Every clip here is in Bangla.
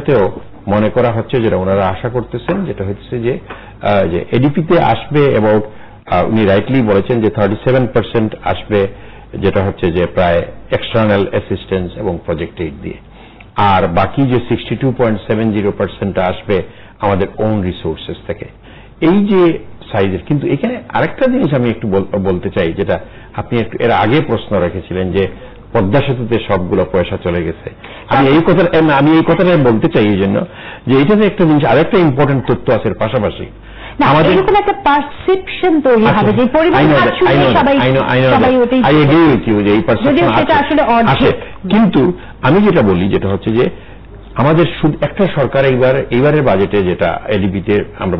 এটাতেও মনে করা হচ্ছে যেটা ওনারা আশা করতেছেন, যেটা হচ্ছে যে এডিপিতে আসবে এবং উনি রাইটলি বলেছেন যে 37% আসবে, যেটা হচ্ছে যে প্রায় এক্সটার্নাল অ্যাসিস্ট্যান্স এবং প্রজেক্ট এইড দিয়ে, আর বাকি যে 62.70% আসবে আমাদের ওন রিসোর্সেস থেকে। এই যে সাইজের, কিন্তু এখানে আরেকটা জিনিস আমি একটু বলতে চাই, যেটা আপনি একটু এর আগে প্রশ্ন রেখেছিলেন যে পদ্মা সেতুতে সবগুলো পয়সা চলে গেছে। আমি এই কথাটা বলতে চাই এই জন্য যে এটাতে একটা জিনিস, আরেকটা ইম্পর্টেন্ট তথ্য আছে পাশাপাশি আমাদের এরকম একটা পারসেপশন তৈরি হবে যে পরিমাণ আসে। কিন্তু আমি যেটা বলি যেটা হচ্ছে যে আমাদের একটা সরকার এইবারের বাজেটে যেটা এডিবিতে আমরা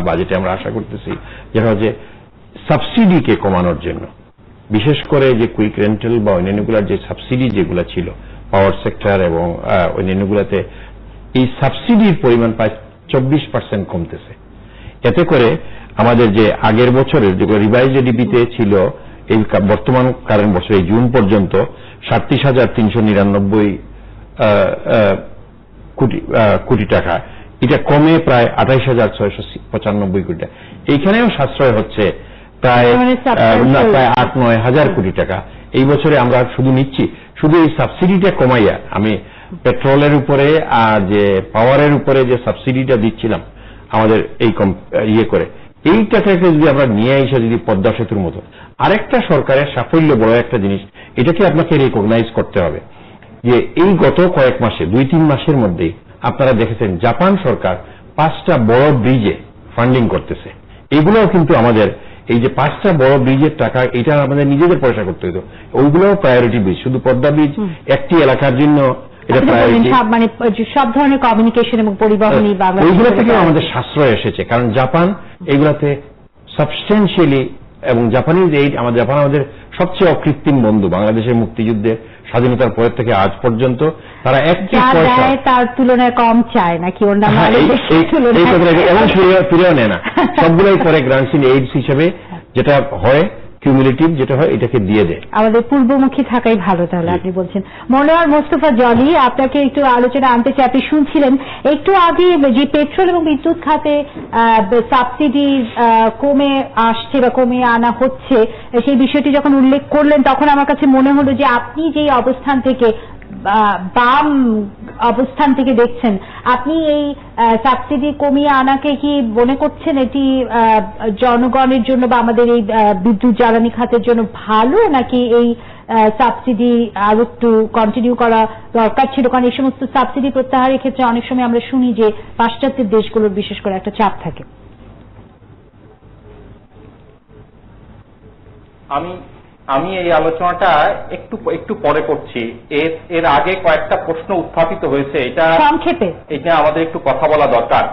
বাজেটে আমরা আশা করতেছি, যেটা হচ্ছে সাবসিডিকে কমানোর জন্য, বিশেষ করে যে কুইক রেন্টাল বা অন্যান্যগুলোর যে সাবসিডি যেগুলো ছিল পাওয়ার সেক্টর এবং অন্যান্যগুলোতে, এই সাবসিডির পরিমাণ প্রায় 24% কমতেছে। এতে করে আমাদের যে আগের বছরের যেগুলো রিভাইজ এডিবিতে ছিল এই বর্তমান কারেন্ট বছর এই জুন পর্যন্ত 37,399 কোটি টাকা, এটা কমে প্রায় 28,695 কোটি টাকা। এইখানেও সাশ্রয় হচ্ছে প্রায় 8-9 হাজার কোটি টাকা। এই বছরে আমরা শুধু নিচ্ছি, শুধু এই সাবসিডিটা কমাইয়া, আমি পেট্রোলের উপরে আর যে পাওয়ারের উপরে যে সাবসিডিটা দিচ্ছিলাম আমাদের এই ইয়ে করে, এই টাকাকে যদি আমরা নিয়ে এসে যদি পদ্মা সেতুর মতো আরেকটা সরকারের সাফল্য, বড় একটা জিনিস, এটাকে আপনাকে রিকগনাইজ করতে হবে যে এই গত কয়েক মাসে 2-3 মাসের মধ্যেই আপনারা দেখেছেন জাপান সরকার 5টা বড় ব্রিজে ফান্ডিং করতেছে। এগুলোও কিন্তু আমাদের এই যে 5টা বড় ব্রিজের টাকা, এটা আমাদের নিজেদের পয়সা করতে হতো, ওইগুলোও প্রায়োরিটি ব্রিজ, শুধু পদ্মা ব্রিজ একটি এলাকার জন্য মানে সব ধরনের কমিউনিকেশন এবং পরিবহন ওইগুলো থেকে আমাদের সাশ্রয় এসেছে, কারণ জাপান এইগুলাতে সাবস্টেন্সিয়ালি, এবং জাপানিজ এইড জাপান আমাদের সবচেয়ে অকৃত্রিম বন্ধু। বাংলাদেশের মুক্তিযুদ্ধের স্বাধীনতার পর থেকে আজ পর্যন্ত তারা একটি পয়সা তার তুলনায় কম চায় নাকি এবং ফিরেও নেয় না, সবগুলোই পরে গ্রান্টস ইন এইডস হিসেবে যেটা হয় কিউমুলেটিভ যেটা হয় এটাকে দিয়ে দেয়। আমাদের পূর্বমুখী থাকাই ভালো। তাহলে আপনি বলছেন মনোয়ার মোস্তফা জলি, আপনাকে একটু আলোচনা আনতে চাই। আপনি শুনছিলেন একটু আগে যে পেট্রোল এবং বিদ্যুৎ খাতে সাবসিডি কমে আসছে বা কমে আনা হচ্ছে, সেই বিষয়টি যখন উল্লেখ করলেন তখন আমার কাছে মনে হলো যে আপনি যেই অবস্থান থেকে বাম অবস্থান থেকে দেখছেন, আপনি এই সাবসিডি কমিয়ে আনাকে কি মনে করছেন এটি জনগণের জন্য বা আমাদের এই বিদ্যুৎ জ্বালানি খাতের জন্য ভালো, নাকি এই সাবসিডি আরো একটু কন্টিনিউ করা দরকার ছিল? কারণ এই সমস্ত সাবসিডি প্রত্যাহারের ক্ষেত্রে অনেক সময় আমরা শুনি যে পাশ্চাত্যের দেশগুলোর বিশেষ করে একটা চাপ থাকে। আমি এই আলোচনাটা একটু পরে করছি। এর আগে কয়েকটা প্রশ্ন উত্থাপিত হয়েছে, এটা সংক্ষেপে এটা আমাদের একটু কথা বলা দরকার।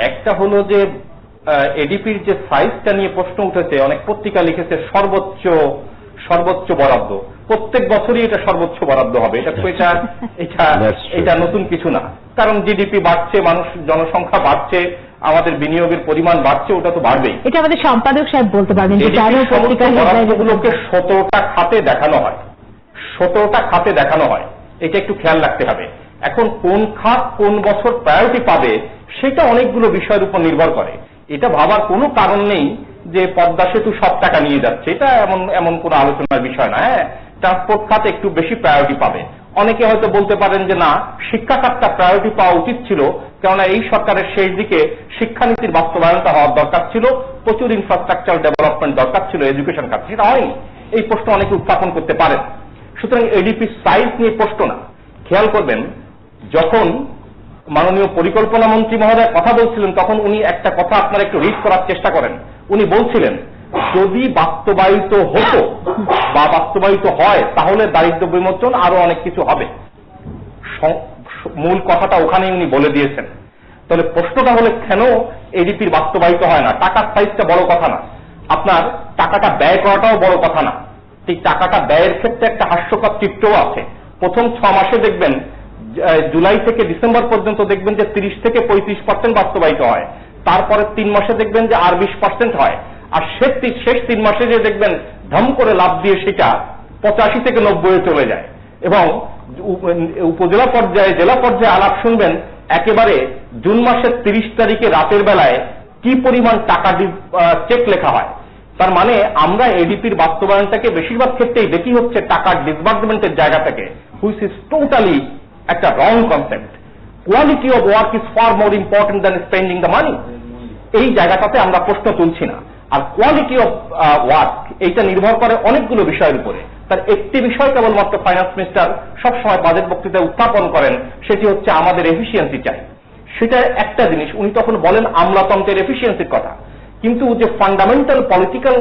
একটা হলো যে এডিপির যে সাইজটা নিয়ে প্রশ্ন উঠেছে, অনেক পত্রিকা লিখেছে সর্বোচ্চ বরাদ্দ, প্রত্যেক বছরই এটা সর্বোচ্চ বরাদ্দ হবে। এটা নতুন কিছু না, কারণ জিডিপি বাড়ছে, জনসংখ্যা বাড়ছে, আমাদের বিনিয়োগের পরিমাণ বাড়ছে, ওটা তো বাড়বেই। এটা আমাদের সম্পাদক সাহেব বলতে পারবেন যে বরাদ্দগুলোকে 17টা খাতে দেখানো হয়, 17টা খাতে দেখানো হয়, এটা একটু খেয়াল রাখতে হবে। এখন কোন খাত কোন বছর প্রায়োরিটি পাবে সেটা অনেকগুলো বিষয়ের উপর নির্ভর করে। এটা ভাবার কোনো কারণ নেই যে পদ্মা সেতু সব টাকা নিয়ে যাচ্ছে, এটা এমন কোনো আলোচনার বিষয় না। হ্যাঁ, ট্রান্সপোর্ট খাত একটু বেশি প্রায়োরিটি পাবে। অনেকে হয়তো বলতে পারেন যে না, শিক্ষা খাতটা প্রায়োরিটি পাওয়া উচিত ছিল, কেননা এই সরকারের শেষ দিকে শিক্ষানীতির বাস্তবায়নটা হওয়ার দরকার ছিল, প্রচুর ইনফ্রাস্ট্রাকচার ডেভেলপমেন্ট দরকার ছিল এডুকেশন খাত, সেটা হয়নি। এই প্রশ্ন অনেকে উত্থাপন করতে পারেন। সুতরাং এডিপি সাইজ নিয়ে প্রশ্ন না। খেয়াল করবেন, যখন মাননীয় পরিকল্পনা মন্ত্রী মহোদয় কথা বলছিলেন তখন উনি একটা কথা আপনারা একটু রিড করার চেষ্টা করেন। উনি বলছিলেন যদি বাস্তবায়িত হতো বা বাস্তবায়িত হয় তাহলে দারিদ্র্য বিমোচন আরো অনেক কিছু হবে। মূল কথাটা ওখানেই উনি বলে দিয়েছেন। তাহলে প্রশ্নটা হলে কেন এডিপির বাস্তবায়িত হয় না? টাকার সাইজটা বড় কথা না, আপনার টাকাটা ব্যয় করাটাও বড় কথা না। ঠিক টাকাটা ব্যয়ের ক্ষেত্রে একটা হাস্যকর চিত্রও আছে। প্রথম 6 মাসে দেখবেন, জুলাই থেকে ডিসেম্বর পর্যন্ত দেখবেন যে 30 থেকে 35% বাস্তবায়িত হয়, তারপরে 3 মাসে দেখবেন যে আর 20% হয়, আর শেষ 3 মাসে যে দেখবেন ধম করে লাভ দিয়ে সেটা 85 থেকে 90 চলে যায়। এবং উপজেলা পর্যায়ে জেলা পর্যায়ে আলাপ শুনবেন একেবারে জুন মাসের 30 তারিখে রাতের বেলায় কি পরিমাণ টাকা চেক লেখা হয়। তার মানে আমরা এডিপির বাস্তবায়নটাকে বেশিরভাগ ক্ষেত্রেই দেখি হচ্ছে টাকার ডিসবার্সমেন্টের জায়গা থেকে, হুইচ ইজ টোটালি একটা wrong concept. Quality of work is far more important than spending the money. এই জায়গাটাতে আমরা প্রশ্ন তুলছি না। আর কোয়ালিটি অফ ওয়ার্ক এইটা নির্ভর করে অনেকগুলো বিষয়ের উপরে। তার একটি বিষয় কেবলমাত্র ফাইন্যান্স মিনিস্টার সবসময় বাজেট বক্তৃতায় উত্থাপন করেন, সেটি হচ্ছে আমাদের এফিসিয়েন্সি চাই। সেটা একটা জিনিস, উনি তখন বলেন আমলাতন্ত্রের এফিসিয়েন্সির কথা, কিন্তু যে ফান্ডামেন্টাল পলিটিক্যাল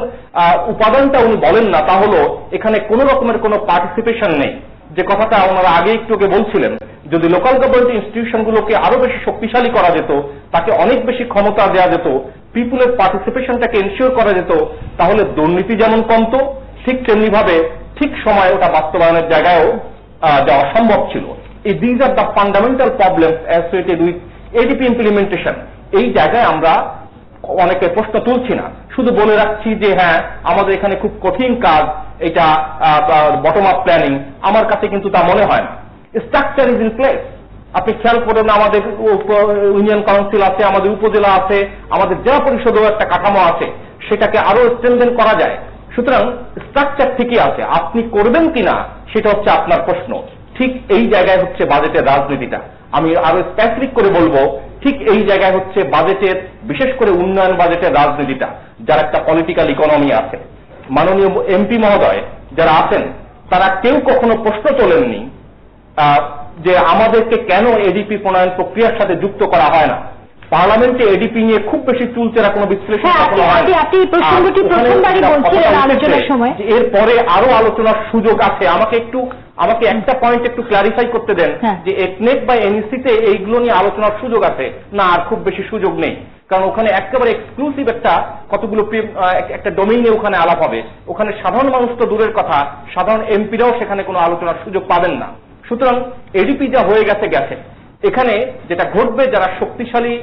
উপাদানটা উনি বলেন না, তা হলো এখানে কোন রকমের কোনো পার্টিসিপেশন নেই। যে কথাটা ওনারা আগে একটু বলছিলেন, যদি লোকাল গভর্নমেন্ট ইনস্টিটিউশনগুলোকে আরো বেশি শক্তিশালী করা যেত, তাকে অনেক বেশি ক্ষমতা দেওয়া যেত, পিপুলের পার্টিসিপেশনটাকে এনশিওর করা যেত, তাহলে দুর্নীতি যেমন কমতো, ঠিক তেমনি ভাবে ঠিক সময় ওটা বাস্তবায়নের জায়গায়ও যাওয়া সম্ভব ছিল। এই these are the fundamental problems associated with ADP implementation. এই জায়গায় আমরা অনেকে প্রশ্ন তুলছি না, শুধু বলে রাখছি যে হ্যাঁ আমাদের এখানে খুব কঠিন কাজ, এটা বটম আপ প্ল্যানিং। আমার কাছে কিন্তু তা মনে হয় না। Structure is in place. আপনি খেয়াল করেন আমাদের ইউনিয়ন কাউন্সিল আছে, আমাদের উপজেলা আছে, আমাদের জেলা পরিষদেও একটা কাঠামো আছে, সেটাকে আরো স্ট্রেনথেন করা যায়। সুতরাং স্ট্রাকচার ঠিকই আছে, আপনি করবেন কিনা সেটা হচ্ছে আপনার প্রশ্ন। ঠিক এই জায়গায় হচ্ছে বাজেটের রাজনীতিটা। আমি আরো স্পেসিফিক করে বলবো, ঠিক এই জায়গায় হচ্ছে বাজেটের, বিশেষ করে উন্নয়ন বাজেটের রাজনীতিটা, যার একটা পলিটিক্যাল ইকোনমি আছে। মাননীয় এমপি মহোদয় যারা আছেন, তারা কেউ কখনো প্রশ্ন তোলেননি যে আমাদেরকে কেন এডিপি প্রণয়ন প্রক্রিয়ার সাথে যুক্ত করা হয় না। পার্লামেন্টে এডিপি নিয়ে খুব বেশি চুলচেরা কোনো বিশ্লেষণ কখনো হয় না। এরপরে আরো আলোচনার সুযোগ আছে। আমাকে একটা পয়েন্ট একটু ক্লারিফাই করতে দেন যে একনেট বা এনইসিতে এইগুলো নিয়ে আলোচনার সুযোগ আছে না? আর খুব বেশি সুযোগ নেই, কারণ ওখানে একেবারে এক্সক্লুসিভ একটা ডোমেইনে ওখানে আলাপ হবে। ওখানে সাধারণ মানুষ তো দূরের কথা, সাধারণ এমপিরাও সেখানে কোনো আলোচনার সুযোগ পাবেন না। সুতরাং এডিপি যা হয়ে গেছে গেছে। এখানে যেটা ঘটবে, যারা শক্তিশালী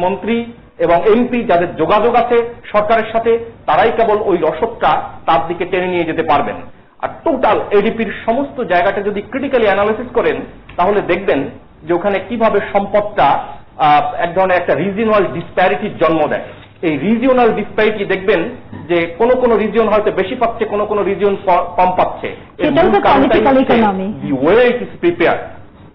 মন্ত্রী এবং এমপি যাদের যোগাযোগ আছে সরকারের সাথে, তারাই কেবল ওই রসদটা তার দিকে টেনে নিয়ে যেতে পারবেন। আর টোটাল এডিপির সমস্ত জায়গাটা যদি ক্রিটিক্যালি অ্যানালিসিস করেন, তাহলে দেখবেন যে ওখানে কিভাবে সম্পদটা এক ধরনের একটা রিজিওনাল ডিসপ্যারিটির জন্ম দেয়। এই রিজিওনাল ডিসপ্যারিটি দেখবেন যে কোন কোন রিজিয়ন হয়তো বেশি পাচ্ছে, কোন কোন রিজিয়ন কম পাচ্ছে।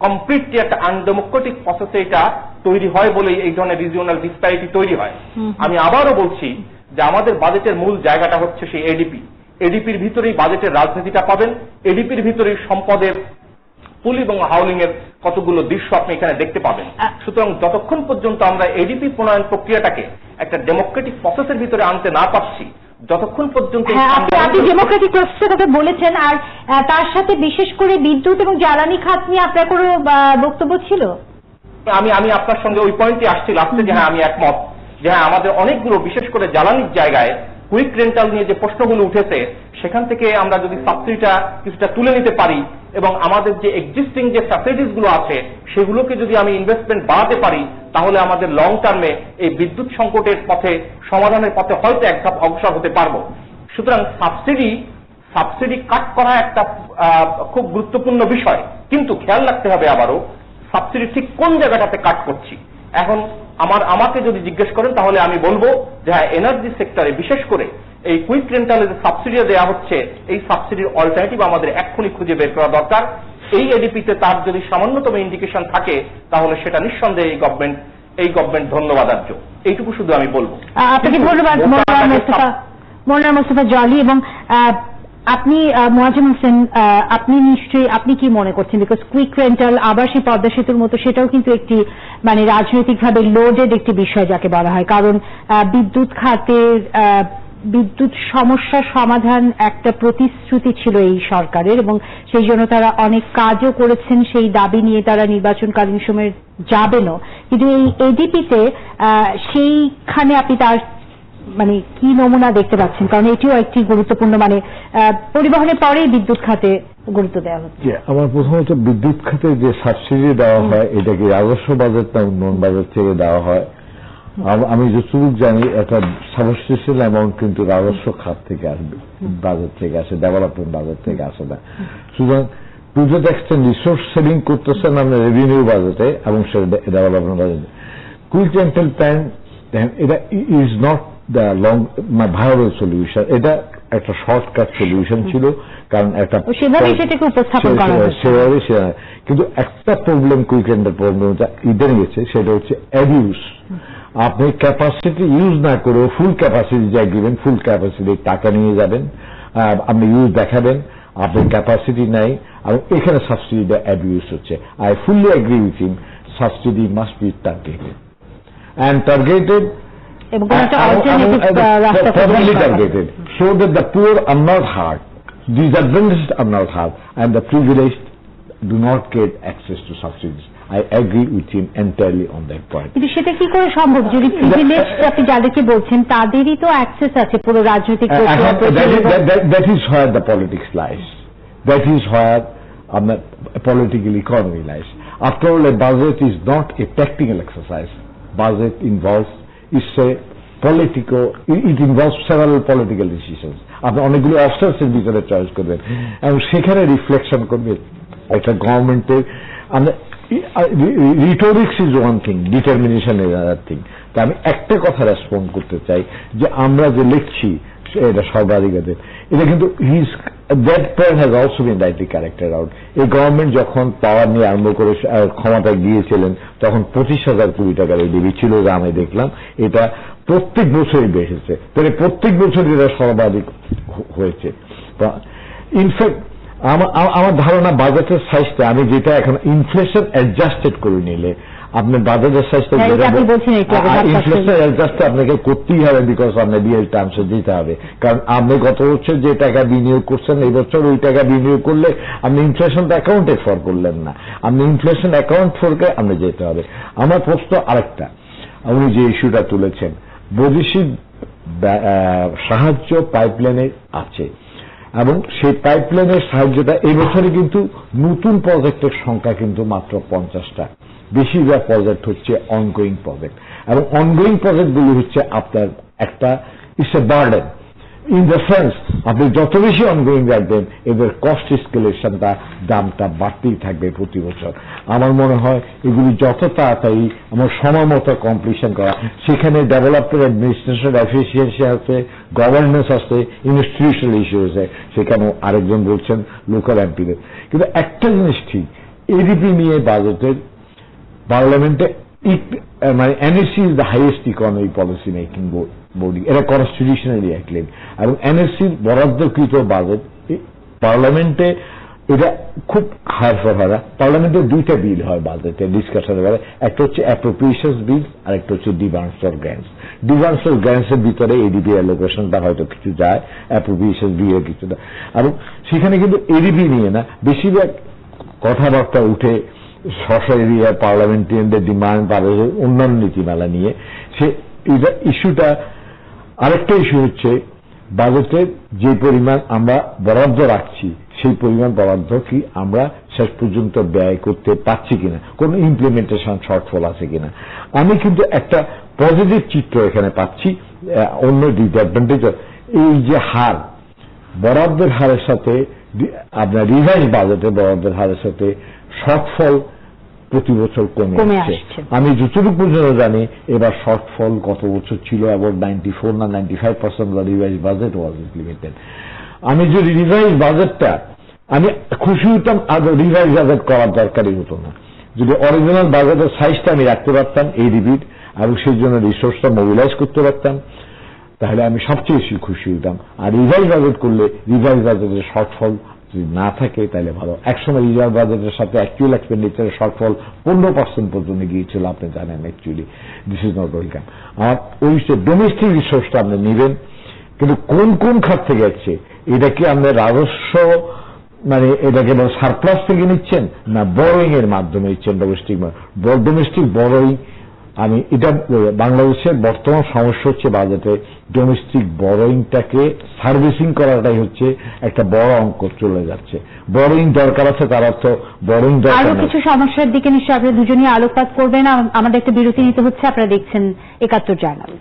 কমপ্লিটলি একটা আনডেমোক্রেটিক প্রসেসে এটা তৈরি হয় বলেই এই ধরনের রিজিওনাল ডিসপ্যারিটি তৈরি হয়। আমি আবারও বলছি যে আমাদের বাজেটের মূল জায়গাটা হচ্ছে সেই এডিপি। এডিপির ভিতরেই বাজেটের রাজনীতিটা পাবেন। এডিপির ভিতরেই সম্পদের পুল এবং হাউলিং এর কতগুলো দৃশ্য আপনি এখানে দেখতে পাবেন। সুতরাং যতক্ষণ পর্যন্ত আমরা এডিপি প্রণয়ন প্রক্রিয়াটাকে একটা ডেমোক্রেটিক প্রসেসের ভিতরে আনতে না পারছি, যতক্ষণ পর্যন্ত আপনি ডেমোক্রেটিক প্রসেসের কথা বলেছেন, আর তার সাথে বিশেষ করে বিদ্যুৎ এবং জ্বালানি খাত নিয়ে আপনার কোনো বক্তব্য ছিল? আমি আপনার সঙ্গে ওই পয়েন্টে আসছি লাস্টে, যে হ্যাঁ আমি একমত যে হ্যাঁ আমাদের অনেকগুলো বিশেষ করে জ্বালানির জায়গায় কুইক রেন্টাল নিয়ে যে প্রশ্নগুলো উঠেছে, সেখান থেকে আমরা যদি সাবসিডিটা কিছুটা তুলে নিতে পারি এবং আমাদের যে এক্সিস্টিং যে ফ্যাসিলিটিস গুলো আছে সেগুলোকে যদি আমি ইনভেস্টমেন্ট বাড়াতে পারি, তাহলে আমাদের লং টার্মে এই বিদ্যুৎ সংকটের পথে, সমাধানের পথে হয়তো এক ধাপ অগ্রসর হতে পারবো। সুতরাং সাবসিডি কাট করা একটা খুব গুরুত্বপূর্ণ বিষয়, কিন্তু খেয়াল রাখতে হবে আবারও সাবসিডি ঠিক কোন জায়গাটাতে কাট করছি। এখন আমাকে যদি জিজ্ঞেস করেন, তাহলে আমি বলবো যে হ্যাঁ এনার্জি সেক্টরে বিশেষ করে এই কুইক রেন্টালে যে সাবসিডি দেওয়া হচ্ছে, এই সাবসিডির অল্টারনেটিভ আমাদের এক্ষুনি খুঁজে বের করা দরকার। এই এডিপিতে তার যদি সামান্যতম ইন্ডিকেশন থাকে, তাহলে সেটা নিঃসন্দেহে এই গভর্নমেন্ট ধন্যবাদার্য। এইটুকু শুধু আমি বলবো। আপনাকে ধন্যবাদ মনোয়ার মোস্তফা জলি। এবং আপনি মোয়াজ্জেম হোসেন, আপনি কি মনে করছেন? বিকজ কুইক রেন্টাল, আবার সেই পদ্মা সেতুর মতো, সেটাও কিন্তু একটি মানে রাজনৈতিকভাবে লোডেড একটি বিষয় যাকে বলা হয়। কারণ বিদ্যুৎ খাতের বিদ্যুৎ সমস্যা সমাধান একটা প্রতিশ্রুতি ছিল এই সরকারের, এবং সেই জন্য তারা অনেক কাজও করেছেন। সেই দাবি নিয়ে তারা নির্বাচনকালীন সময়ে যাবেনও। কিন্তু এই এডিপিতে সেইখানে আপনি তার মানে কি নমুনা দেখতে পাচ্ছেন? কারণ এটিও একটি গুরুত্বপূর্ণ, মানে পরিবহনের পরেই বিদ্যুৎ খাতে গুরুত্ব দেওয়া হচ্ছে। আমার প্রথমত বিদ্যুৎ খাতে যে সাবসিডি দেওয়া হয়, এটাকে রাজস্ব বাজেট না উন্নয়ন বাজেট থেকে দেওয়া হয়? আমি যতটুকু জানি একটা সাবস্টিটিউশন অ্যামাউন্ট কিন্তু রাজস্ব খাত থেকে আসবে, বাজেট থেকে আসে, ডেভেলপমেন্ট বাজেট থেকে আসে না। সুতরাং to that extent resource saving করতেছেন আমরা রেভিনিউ বাজেটে এবং সেটা ডেভেলপমেন্ট বাজেটে। কুইক রেন্টাল প্ল্যান এটা is not the long viable solution, এটা একটা শর্টকাট সলিউশন ছিল, কারণ একটা সেটাকে উপস্থাপন করা সেভাবে কিন্তু একটা প্রবলেম কুইক রেন্টাল প্রবলেমটা ইদানিং গেছে, সেটা হচ্ছে অ্যাবিউজ। আপনি ক্যাপাসিটি ইউজ না করে ফুল ক্যাপাসিটি যা দিবেন, ফুল ক্যাপাসিটি টাকা নিয়ে যাবেন, আপনি ইউজ দেখাবেন, আপনার ক্যাপাসিটি নাই, এবং এখানে সাবসিডিটা অ্যাবিউজ হচ্ছে। I fully agree with him, subsidy must be targeted and targeted properly targeted so that the poor are not hurt, disadvantaged are not hurt, and the privileged do not get access to subsidies. I agree with him entirely on that point. কিন্তু সেটা কি করে সম্ভব যদি প্রিভিলেজ আপনি যাদেরকে বলছেন তাদেরই তো অ্যাক্সেস আছে পুরো রাজনৈতিক that is where the politics lies, that is where political economy lies. After all, a budget is not a tactical exercise. Budget involves, it's a political, it involves several political decisions. আপনি অনেকগুলো অপশনসের ভিতরে চয়েস করবেন এবং সেখানে রিফ্লেকশন করবেন একটা গভর্নমেন্টের। Rhetorics is one thing, determination is other thing. তা আমি একটা কথা রেসপন্ড করতে চাই যে আমরা যে লিখছি এটা সর্বাধিকারের, এটা কিন্তু that point has also been rightly character out. এই গভর্নমেন্ট যখন পাওয়ার নিয়ে আরম্ভ করে ক্ষমতায় গিয়েছিলেন তখন 25,000 কোটি টাকার এই ডিবি ছিল, যা আমি দেখলাম। এটা প্রত্যেক বছরই বেড়েছে, তাহলে প্রত্যেক বছর এটা সর্বাধিক হয়েছে। ইনফ্যাক্ট আমার ধারণা বাজেটের সাইজটা আমি যেটা এখন ইনফ্লেশন অ্যাডজাস্টেড করে নিলে আপনার বাজেটের সাইজটা ইনফ্লেশন অ্যাডজাস্ট আপনাকে করতেই হবে, বিকজ আপনার রিয়েল টার্মসে দিতে হবে। কারণ আপনি গত বছর যে টাকা বিনিয়োগ করছেন এই বছর ওই টাকা বিনিয়োগ করলে আপনি ইনফ্লেশনটা অ্যাকাউন্টেড ফর করলেন না, আপনি ইনফ্লেশন অ্যাকাউন্ট ফরকে আপনি যেতে হবে। আমার প্রশ্ন আরেকটা, উনি যে ইস্যুটা তুলেছেন, বৈদেশিক সাহায্য পাইপলাইনে আছে এবং সেই পাইপলাইনের সাহায্যটা এই বছরে কিন্তু নতুন প্রজেক্টের সংখ্যা কিন্তু মাত্র 50টা। বেশিরভাগ প্রজেক্ট হচ্ছে অনগোয়িং প্রজেক্ট, এবং অনগোয়িং প্রজেক্টগুলি হচ্ছে আপনার একটা it's a burden in the sense আপনি যত বেশি অনগোয়িং রাখবেন এদের কস্ট স্কেলেশনটা দামটা বাড়তেই থাকবে প্রতি বছর। আমার মনে হয় এগুলি যত তাড়াতাড়ি আমার সময় মতো কমপ্লিশন করা, সেখানে ডেভেলপমেন্ট অ্যাডমিনিস্ট্রেশন এফিসিয়েন্সি আছে, গভর্নেন্স আছে, ইনস্টিটিউশনাল ইস্যু আছে, সেখানেও আরেকজন বলছেন লোকাল এমপিদের। কিন্তু একটা জিনিস ঠিক, এডিপি নিয়ে বাজেটের পার্লামেন্টে মানে NSC is the highest economic policy making body, এটা কনস্টিটিউশনালি অ্যাক্লেম, এবং এনএসসির বরাদ্দকৃত বাজেট পার্লামেন্টে এটা খুব হায়ার ফর হারা। পার্লামেন্টে দুইটা বিল হয় বাজেটে ডিসকাশনের বেলায়, একটা হচ্ছে অ্যাপ্রোপ্রিয়েশনস বিল আর একটা হচ্ছে ডিভান্সর গ্র্যান্টস। ডিভান্সর গ্র্যান্টসের ভিতরে এডিপি অ্যালোকেশনটা হয়তো কিছু যায়, অ্যাপ্রোপ্রিয়েশন বিলে কিছুটা, এবং সেখানে কিন্তু এডিপি নিয়ে না বেশিরভাগ কথাবার্তা উঠে স্ব এরিয়া পার্লামেন্টারিয়ানদের ডিমান্ড বা অন্যান্য নীতিমালা নিয়ে। সে ইস্যুটা আরেকটা ইস্যু হচ্ছে বাজেটের যে পরিমাণ আমরা বরাদ্দ রাখছি সেই পরিমাণ বরাদ্দ কি আমরা শেষ পর্যন্ত ব্যয় করতে পারছি কিনা, কোন ইমপ্লিমেন্টেশন শর্টফল আছে কিনা। আমি কিন্তু একটা পজিটিভ চিত্র এখানে পাচ্ছি। অন্য ডিসঅ্যাডভান্টেজ এই যে হার বরাদ্দের হারের সাথে আপনার রিভাইজ বাজেটের বরাদ্দের হারের সাথে শর্টফল প্রতি বছর কমে আসছে। আমি যতটুকু পর্যন্ত জানি এবার শর্টফল গত বছর ছিল অ্যাবাউট 94 না 95% রিভাইজ বাজেট ওয়াজ ইমপ্লিমেন্টেড। আমি যদি রিভাইজ বাজেটটা আমি খুশি হতাম, আর রিভাইজ বাজেট করার দরকারই হতো না যদি অরিজিনাল বাজেটের সাইজটা আমি রাখতে পারতাম এই রিপিট, এবং সেই জন্য রিসোর্সটা মোবিলাইজ করতে পারতাম, তাহলে আমি সবচেয়ে বেশি খুশি হতাম। আর রিভাইজ বাজেট করলে রিভাইজ বাজেটের শর্টফল যদি না থাকে তাহলে ভালো। একসময় রিজার্ভ বাজেটের সাথে অ্যাকচুয়াল এক্সপেন্ডিচারের শর্টফল 15% পর্যন্ত গিয়েছিল, আপনি জানেন। Actually this is not welcome. আমার ওই ডোমেস্টিক রিসোর্সটা আপনি নেবেন, কিন্তু কোন কোন খাত থেকে যাচ্ছে, এটা কি আপনি রাজস্ব মানে এটাকে সারপ্লাস থেকে নিচ্ছেন না বরোয়িং এর মাধ্যমে নিচ্ছেন? ডোমেস্টিক বরোয়িং, আমি এটা বাংলাদেশের বর্তমান সমস্যা হচ্ছে বাজেটে ডোমেস্টিক বরোয়িংটাকে সার্ভিসিং করাটাই হচ্ছে একটা বড় অঙ্ক চলে যাচ্ছে। বরোয়িং দরকার আছে, তার অর্থ বরোয়িং দরকার। আরো কিছু সমস্যার দিকে নিশ্চয়ই আপনারা দুজনই আলোকপাত করবেন। আমাদের একটা বিরতি নিতে হচ্ছে। আপনারা দেখছেন ৭১ জার্নাল।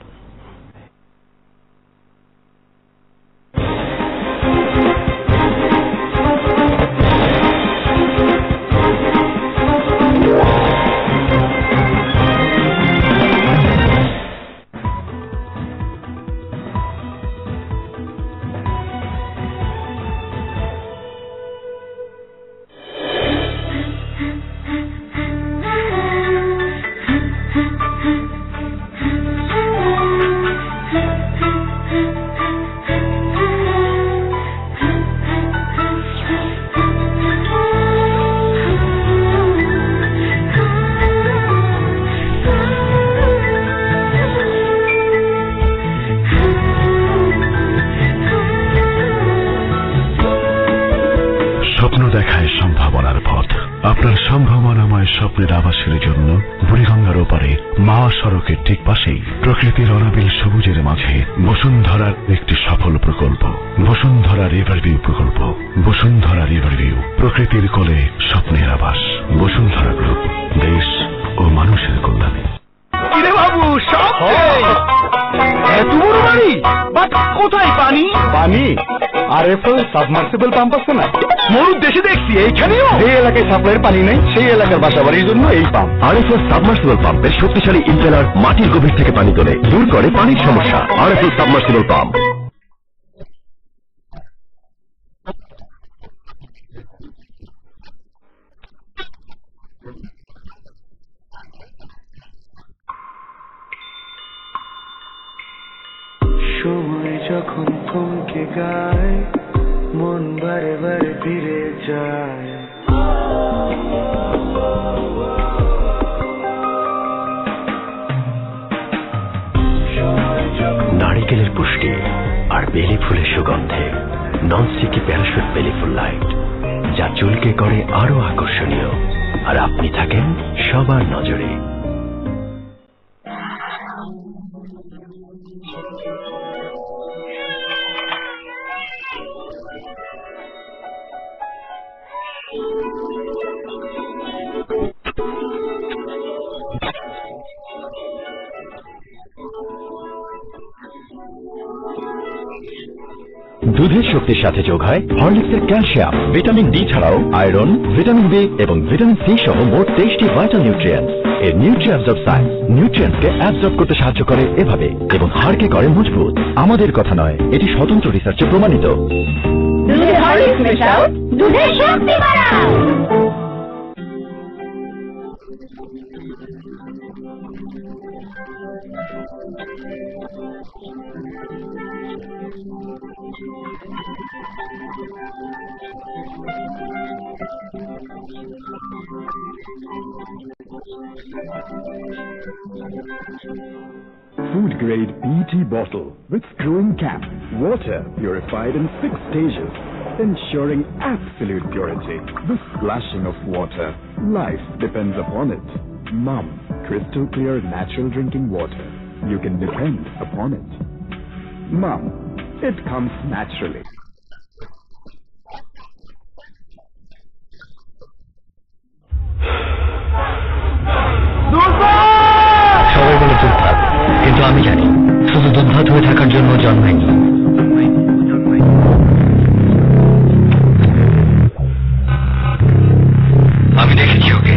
স্বপ্নের আবাসের জন্য বুড়িগঙ্গার ওপারে মহাসড়কের ঠিক পাশেই প্রকৃতির অনাবিল সবুজের মাঝে বসুন্ধরার একটি সফল প্রকল্প, বসুন্ধরা রিভারভিউ প্রকল্প। বসুন্ধরা রিভারভিউ, প্রকৃতির কোলে স্বপ্নের আবাস। বসুন্ধরা গ্রুপ, দেশ ও মানুষের কল্যাণে। কিরে বাবু, সব তোমার বাড়ি, বাট কোথায় পানি? পানি আরএফএল সাবমার্সিবল পাম্প আছে না, মরুর দেশে দেখছি এইখানেও। যে এলাকায় সাপ্লাইয়ের পানি নেই সেই এলাকার বাসাবাড়ির জন্য এই পাম্প। আরএফএল সাবমার্সিবল পাম্পের শক্তিশালী ইম্পেলার মাটির গভীর থেকে পানি তোলে, দূর করে পানির সমস্যা। RFL submersible pump. সময় যখন থমকে গায়, মন বারে বারে ফিরে যায়। নারিকেলের পুষ্টি আর বেলি ফুলের সুগন্ধে ননস্টিকি প্যারাশুট বেলি ফুল লাইট, যা চুলকে করে আরো আকর্ষণীয়, আর আপনি থাকেন সবার নজরে। দুধের শক্তির সাথে যোগ হয় হরলিক্সের ক্যালসিয়াম, ভিটামিন ডি ছাড়াও আয়রন, ভিটামিন বি এবং ভিটামিন সি সহ মোট 23টি ভাইটাল নিউট্রিয়েন্টস। এর নিউট্রিঅ্যাবজর্ব সায়েন্স নিউট্রিয়েন্টসকে অ্যাবজর্ব করতে সাহায্য করে এভাবে, এবং হাড়কে করে মজবুত। আমাদের কথা নয়, এটি স্বতন্ত্র রিসার্চে প্রমাণিত। দুধে হরলিক্স মেশাও, দুধের শক্তি বাড়াও। Food grade PET bottle with screwing cap. Water purified in 6 stages, ensuring absolute purity. The splashing of water, life depends upon it. Mum, crystal clear natural drinking water. You can depend upon it. Mum, it comes naturally. সবাই বলে দুধ ভাত, কিন্তু আমি জানি শুধু দুধ ভাত হয়ে থাকার জন্য জন্মায়নি। আমি দেখেছি ওকে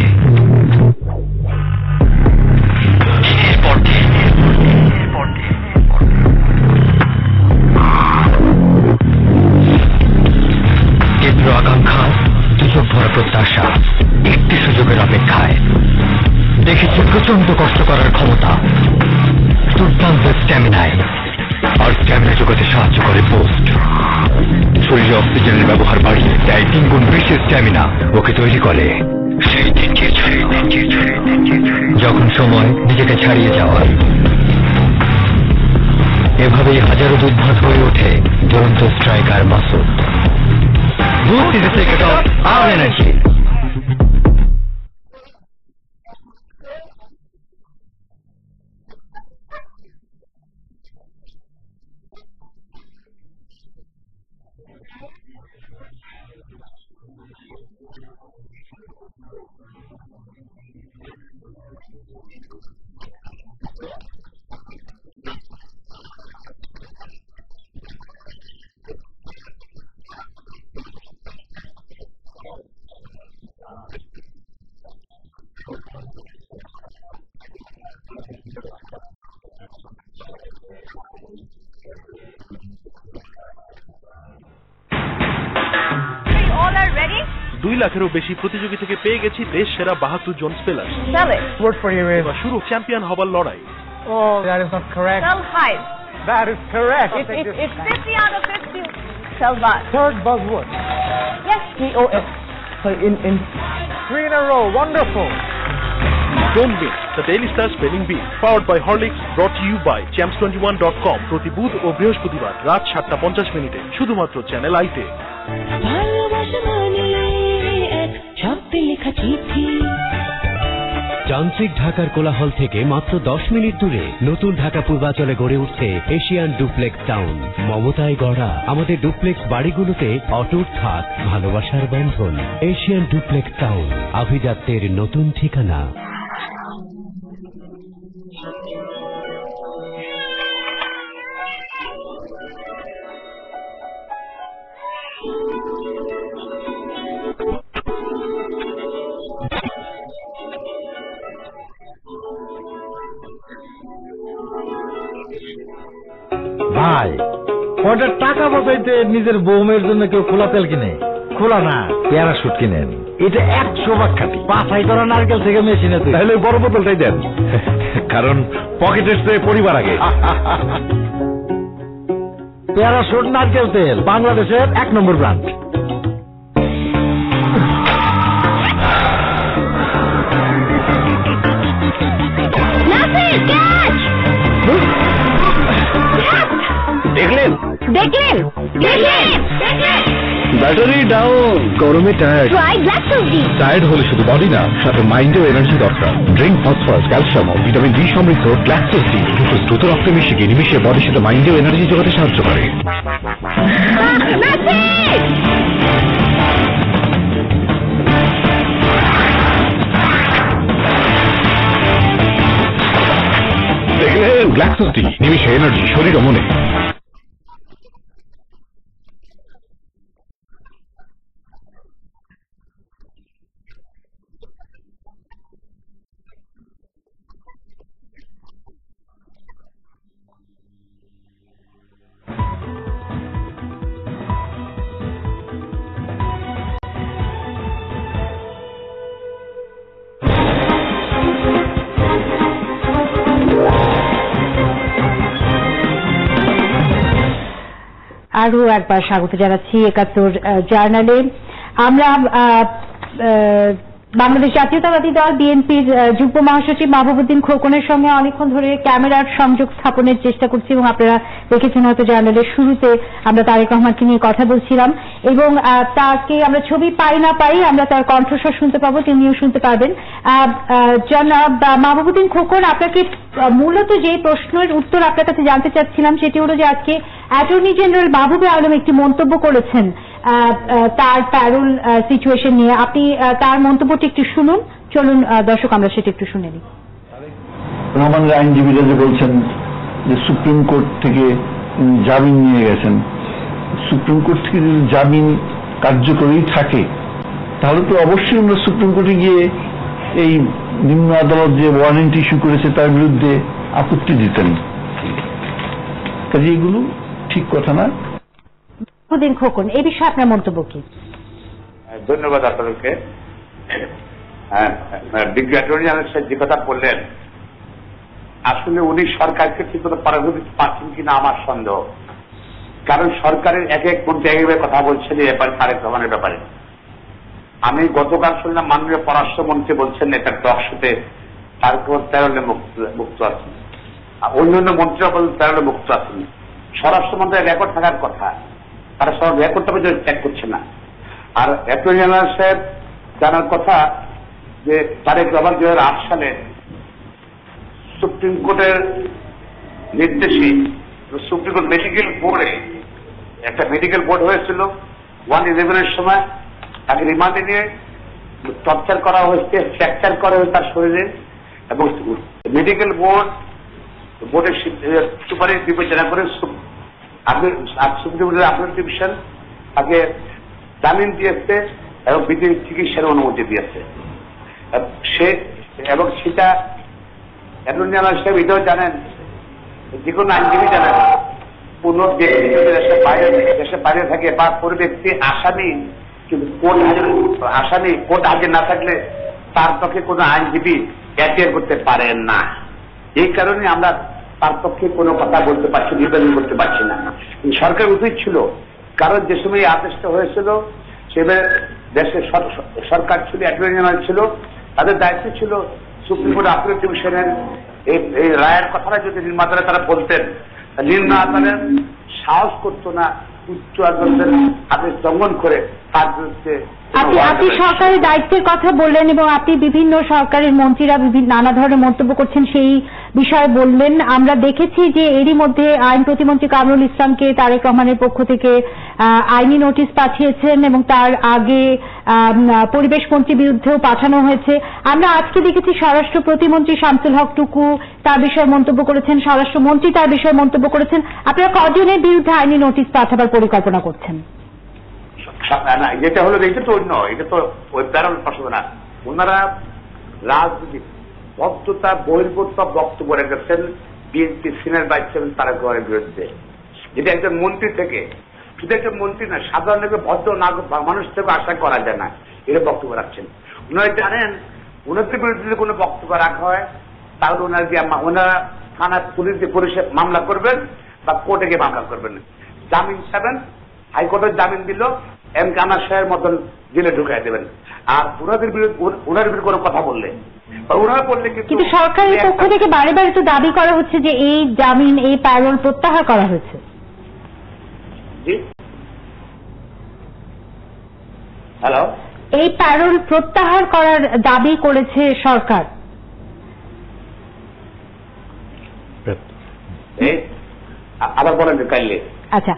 তীব্র আকাঙ্ক্ষা, দুচোখ ভরা প্রত্যাশা, একটি সুযোগের অপেক্ষায়। দেখেছি প্রচন্ড কষ্ট করার ক্ষমতা, দুর্দান্ত স্ট্যামিনায়, আর স্ট্যামিনা যোগাতে সাহায্য করে পোস্ট। শরীরে অক্সিজেনের ব্যবহার বাড়িয়ে দেয় 3 গুণ বেশি স্ট্যামিনা। ওকে তৈরি করে সেই দিনকে যখন সময় নিজেকে ছাড়িয়ে যাওয়ার। এভাবেই হাজারো দুধ ভাত হয়ে ওঠে দুরন্ত স্ট্রাইকার মাসুদ। দুধ is the secret of our energy. $2 লাখেরও বেশি প্রতিযোগী থেকে পেয়ে গেছি দেশ সেরা 72 জন স্পেলার। শুরু চ্যাম্পিয়ন হবার লড়াই। Oh, that is not correct. Sell high. That is correct. It's 50 out of 50. Sell buzz. Third buzzword. Yes. POS. So in 3 in a row. Wonderful. Don't miss the Daily Star Spelling Bee, powered by Horlicks, brought to you by champs21.com. প্রতি বুধ ও বৃহস্পতিবার রাত 7:50 মিনিটে শুধুমাত্র চ্যানেল আইতে। ভালোবাসা মানে এক শব্দে লেখা চিঠি। যান্ত্রিক ঢাকার কোলাহল থেকে মাত্র 10 মিনিট দূরে নতুন ঢাকা পূর্বাঞ্চলে গড়ে উঠছে এশিয়ান ডুপ্লেক্স টাউন। মমতায় গড়া আমাদের ডুপ্লেক্স বাড়িগুলোতে অটুট থাক ভালোবাসার বন্ধন। এশিয়ান ডুপ্লেক্স টাউন, আভিজাত্যের নতুন ঠিকানা। ভাই কয়টা টাকা বাঁচাইতে নিজের বৌমের জন্য কেউ খোলা তেল কিনে? খোলা না, প্যারাশুট কিনেন। এটা 100 ভাগ খাঁটি, বাছাই করা নারকেল থেকে মেশিনে। তাহলে বড় বোতলটাই দেন, কারণ পকেটের চেয়ে পরিবার আগে। প্যারাশুট নারকেল তেল বাংলাদেশের 1 নম্বর ব্র্যান্ড। দেখলেন দেখলেন দেখলেন ব্যাটারি ডাউন, গরমে টায়ার্ড। ট্রাই গ্ল্যাক্সোডি। টায়ার্ড হলে শুধু বডি না, সাথে মাইন্ডেও এনার্জি দরকার। ড্রিঙ্ক ফসফরাস, ক্যালসিয়াম ও ভিটামিন ডি সমৃদ্ধ গ্ল্যাক্সোডি দ্রুত রক্তে মিশিয়ে নিমিশে বডির সাথে মাইন্ডেও এনার্জি যোগাতে সাহায্য করে। দেখলেন গ্ল্যাক্সোডি, নিমিশে এনার্জি শরীর ও মনে। আরো একবার স্বাগত জানাচ্ছি ৭১ জার্নালে। আমরা বাংলাদেশ জাতীয়তাবাদী দল বিএনপির যুগ্ম মহাসচিব মাহবুবউদ্দিন খোকনের সঙ্গে অনেকক্ষণ ধরে ক্যামেরার সংযোগ স্থাপনের চেষ্টা করছি এবং আপনারা দেখেছেন হয়তো জার্নালের শুরুতে আমরা তারেক রহমানকে নিয়ে কথা বলছিলাম এবং তাকে আমরা ছবি পাই না পাই আমরা তার কণ্ঠস্বর শুনতে পাবো, তিনিও শুনতে পারবেন। জনাব মাহবুবউদ্দিন খোকন, আপনাকে মূলত যে প্রশ্নের উত্তর আপনার কাছে জানতে চাচ্ছিলাম সেটি হলো যে আজকে অ্যাটর্নি জেনারেল মাহবুবে আলম একটি মন্তব্য করেছেন তার প্যারোল সিচুয়েশন নিয়ে। আপনি তার মন্তব্যটি একটু শুনুন। চলুন দর্শক আমরা সেটা একটু শুনে নিই। রহমানের আইনজীবীরা যে বলছেন যে সুপ্রিম কোর্ট থেকে জামিন নিয়ে গেছেন, সুপ্রিম কোর্ট থেকে যদি জামিন কার্যকরী থাকে তাহলে তো অবশ্যই আমরা সুপ্রিম কোর্টে গিয়ে এই নিম্ন আদালত যে ওয়ারেন্ট ইস্যু করেছে তার বিরুদ্ধে আপত্তি দিতেন। কাজে এগুলো ঠিক কথা না। মাহবুবউদ্দিন খোকন, এই বিষয়ে আপনার মন্তব্য কি? ধন্যবাদ আপনাদেরকে। বিজ্ঞ অ্যাটর্নি জেনারেল সাহেব যে কথা বললেন, আসলে উনি সরকারকে ঠিক মতো পরামর্শ দিতে পারছেন কিনা আমার সন্দেহ। কারণ সরকারের এক এক মন্ত্রী একভাবে কথা বলছেন এই ব্যাপারে, তারেক রহমানের ব্যাপারে। আমি গতকাল শুনলাম মাননীয় পররাষ্ট্রমন্ত্রী বলছেন এটা টকশোতে তারেক রহমান প্যারোলে মুক্ত আছেন, অন্যান্য মন্ত্রীরা বলেন প্যারোলে মুক্ত আছেন। স্বরাষ্ট্রমন্ত্রীর রেকর্ড থাকার কথা, তারা সব রেকর্ডটা পর্যন্ত চেক করছে না। আর অ্যাটর্নি জেনারেল সাহেব জানার কথা যে তারেক রহমান 2008 সালে সুপ্রিম কোর্টের নির্দেশে সুপ্রিম কোর্ট মেডিকেল বোর্ডে একটা মেডিকেল বোর্ড হয়েছিল 1/11 সময়, তাকে রিমান্ডে নিয়ে টর্চার করা হয়েছে, ফ্র্যাকচার করা হয়েছে তার শরীরে, এবং মেডিকেল বোর্ডের সুপারিশ বিবেচনা করে সুপ্রিম কোর্টের আপিল ডিভিশন তাকে জামিন দিয়েছে এবং বিদেশি চিকিৎসার অনুমতি দিয়েছে। এবং সেটা অ্যাটর্নি জেনারেল সাহেব এটাও জানেন, যে কোনো আইনজীবী জানেন, কোন ব্যক্তি যদি দেশের বাইরে থাকে বা কোন ব্যক্তি আসামি কিন্তু কোর্ট হাজির না থাকলে তার পক্ষে কোনো আইনজীবী অ্যাপিয়ার করতে পারেন না। এই কারণে আমরা তার পক্ষে কোনো কথা বলতে পারছি, নিবেদন করতে পারছি না। সরকার উচিত ছিল, কারণ যে সময় এই আদেশটা হয়েছিল সেভাবে দেশের সরকার ছিল, অ্যাটর্নি জেনারেল ছিল, তাদের দায়িত্ব ছিল সুপ্রিম কোর্ট আপিল ডিভিশনের এই রায়ের কথাটা যদি নিম্ন আদালতে তারা বলতেন, নিম্ন আদালত সাহস করতো না উচ্চ আদালতের আদেশ লঙ্ঘন করে তার বিরুদ্ধে আপনি সরকারের দায়িত্বের কথা বললেন এবং আপনি বিভিন্ন সরকারের মন্ত্রীরা নানা ধরনের মন্তব্য করছেন সেই বিষয়ে বললেন। আমরা দেখেছি যে এরই মধ্যে আইন প্রতিমন্ত্রী কামরুল ইসলামকে তারেক রহমানের পক্ষ থেকে আইনি নোটিশ পাঠিয়েছেন এবং তার আগে পরিবেশ মন্ত্রীর বিরুদ্ধেও পাঠানো হয়েছে। আমরা আজকে দেখেছি স্বরাষ্ট্র প্রতিমন্ত্রী শামসুল হক টুকু তার বিষয়ে মন্তব্য করেছেন, স্বরাষ্ট্রমন্ত্রী তার বিষয়ে মন্তব্য করেছেন। আপনারা কজনের বিরুদ্ধে আইনি নোটিশ পাঠাবার পরিকল্পনা করছেন? যেটা হলো এটা তো অন্য, এটা তো ওই প্যারল পাঠাবে না। ওনারা রাজনীতি ভদ্রতা বহির্ভূত বক্তব্য রেখেছেন BNP senior vice chairman Tarek রহমানের বিরুদ্ধে, যেটা একজন মন্ত্রী থেকে, শুধু একজন মন্ত্রী না, সাধারণ ভদ্র মানুষ থেকে আশা করা যায় না এটা বক্তব্য রাখছেন। ওনারা জানেন ওনাদের বিরুদ্ধে যদি কোনো বক্তব্য রাখা হয় তাহলে ওনারা থানা পুলিশে মামলা করবেন বা কোর্টে গিয়ে মামলা করবেন, জামিন চাবেন, হাইকোর্টের জামিন দিল এম কামার সাহের মতন জেলে ঢুকাই দেবেন। আর ওনাদের বিরুদ্ধে কোনো কথা বললে ওনারা বললে কিন্তু সরকারের পক্ষ থেকে বারে বারে তো দাবি করা হচ্ছে যে এই জামিন এই প্যারোল প্রত্যাহার করা হয়েছে। হ্যালো, এই প্যারোল প্রত্যাহার করার দাবি করেছে সরকার। আবার বলেন কাইলে। আচ্ছা,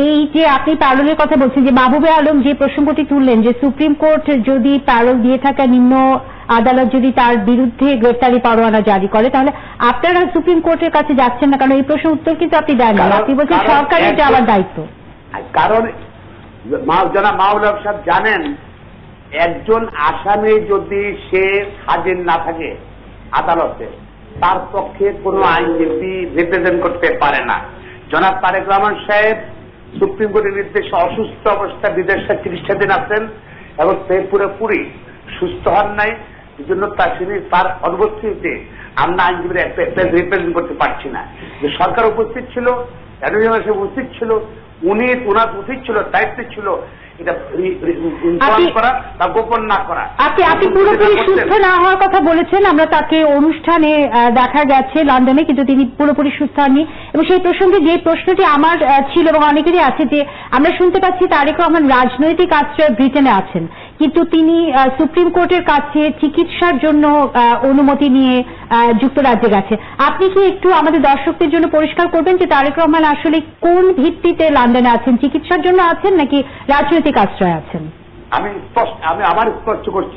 এই যে আপনি প্যারোলের কথা বলছেন, যে মাহবুবে আলম যে প্রসঙ্গটি তুললেন যে সুপ্রিম কোর্ট যদি প্যারোল দিয়ে থাকা নিম্ন আদালত যদি তার বিরুদ্ধে গ্রেফতারি পরোয়ানা জারি করে তাহলে আপনারা সুপ্রিম কোর্টের কাছে যাচ্ছেন না, কারণ এই প্রশ্নের উত্তর কিন্তু আপনি দেন না, আপনি বলছেন সরকারের যাওয়ার দায়িত্ব। কারণ জনাব মাহবুব আলম সাহেব জানেন একজন আসামি যদি সে হাজির না থাকে আদালতে তার পক্ষে কোনো আইনজীবী রিপ্রেজেন্ট করতে পারে না। জনাব তারেক রহমান সাহেব সুপ্রিম কোর্টের নির্দেশে অসুস্থ অবস্থায় বিদেশে চিকিৎসাধীন আছেন এবং সে পুরোপুরি সুস্থ হন নাই, এই জন্য তার অনুপস্থিতিতে আমরা আইনজীবীরা রিপ্রেজেন্ট করতে পারছি না। যে সরকার উপস্থিত ছিল, অ্যাটর্নি জেনারেল সাহেব উপস্থিত ছিল, ওনার উচিত ছিল, দায়িত্ব ছিল এটা ইনফর্ম করা বা গোপন না করা। আপনি পুরোপুরি সুস্থ না হওয়ার কথা বলেছেন, আমরা তাকে অনুষ্ঠানে দেখা গেছে লন্ডনে, কিন্তু তিনি পুরোপুরি সুস্থ হননি। এবং সেই প্রসঙ্গে যে প্রশ্নটি আমার ছিল এবং অনেকেরই আছে যে আমরা শুনতে পাচ্ছি তারেক রহমান রাজনৈতিক আশ্রয়ে ব্রিটেনে আছেন, কিন্তু তিনি সুপ্রিম কোর্টের কাছে চিকিৎসার জন্য অনুমতি নিয়ে যুক্তরাজ্যে গেছে। আপনি কি একটু আমাদের দর্শকদের জন্য পরিষ্কার করবেন যে তারেক রহমান আসলে কোন ভিত্তিতে লন্ডনে আছেন, চিকিৎসার জন্য আছেন নাকি রাজনৈতিক আশ্রয় আছেন? আমি আবার স্পষ্ট করছি,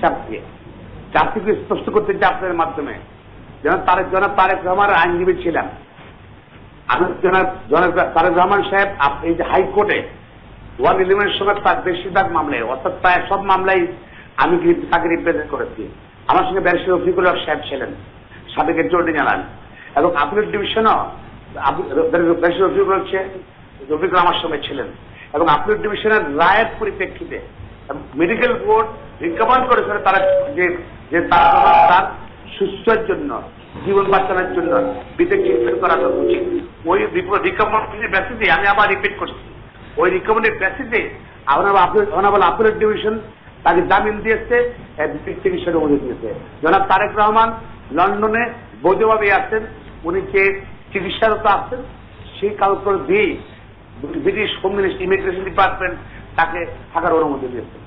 আপনি স্পষ্ট করতে চাই আপনাদের মাধ্যমে। জনাব তারেক রহমান আইনজীবী ছিলেন, আমি জনাব তারেক রহমান সাহেব এই যে হাইকোর্টে 111 সঙ্গে তার বেশিরভাগ মামলায় অর্থাৎ প্রায় সব মামলায় আমি তাকে রিপ্রেজেন্ট করেছি। আমার সঙ্গে ব্যারিস্টার রফিকুল হক সাহেব ছিলেন, সাবেক অ্যাটর্নি জেনারেল, এবং আপিল ডিভিশনও ব্যারিস্টার রফিকুল আমার সঙ্গে ছিলেন। এবং আপিল ডিভিশনের রায়ের পরিপ্রেক্ষিতে মেডিকেল বোর্ড রিকমেন্ড করেছিল তারা যে তার সুস্থের জন্য, জীবন বাঁচানোর জন্য বিদেশ ট্রিটমেন্ট করা উচিত। ওই রিকমেন্ডের বেসিসে আমি আবার রিপিট করছি, ওই রিকমেন্ডের বেসিসে আপিল ডিভিশন তাকে জামিন দিয়েছে, চিকিৎসার অনুমতি দিয়েছে। জনাব তারেক রহমান লন্ডনে বৈধভাবে আছেন, উনি যে চিকিৎসারত আছেন সেই কাগজপত্র দিয়ে British home ministry immigration department তাকে থাকার অনুমতি দিয়েছে।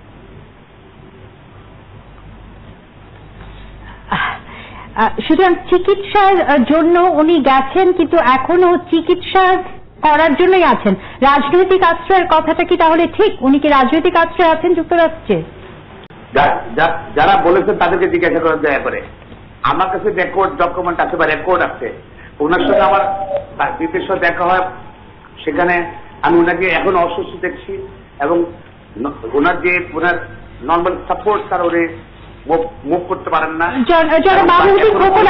সুতরাং চিকিৎসার জন্য উনি গেছেন, কিন্তু এখনো চিকিৎসা করার জন্যই আছেন। রাজনৈতিক আশ্রয়ের কথাটা কি তাহলে ঠিক? উনি কি রাজনৈতিক আশ্রয় আছেন যুক্তরাষ্ট্রে? যারা বলেছেন তাদেরকে জিজ্ঞাসা করেন দয়া করে। আমার কাছে রেকর্ড ডকুমেন্ট আছে বা রেকর্ড আছে, ওনার সঙ্গে আমার বিদেশে দেখা হয়, সেখানে আমি ওনাকে এখন অসুস্থ দেখছি এবং ওনার নর্মাল সাপোর্ট তার ওরে মুভ করতে পারেন না।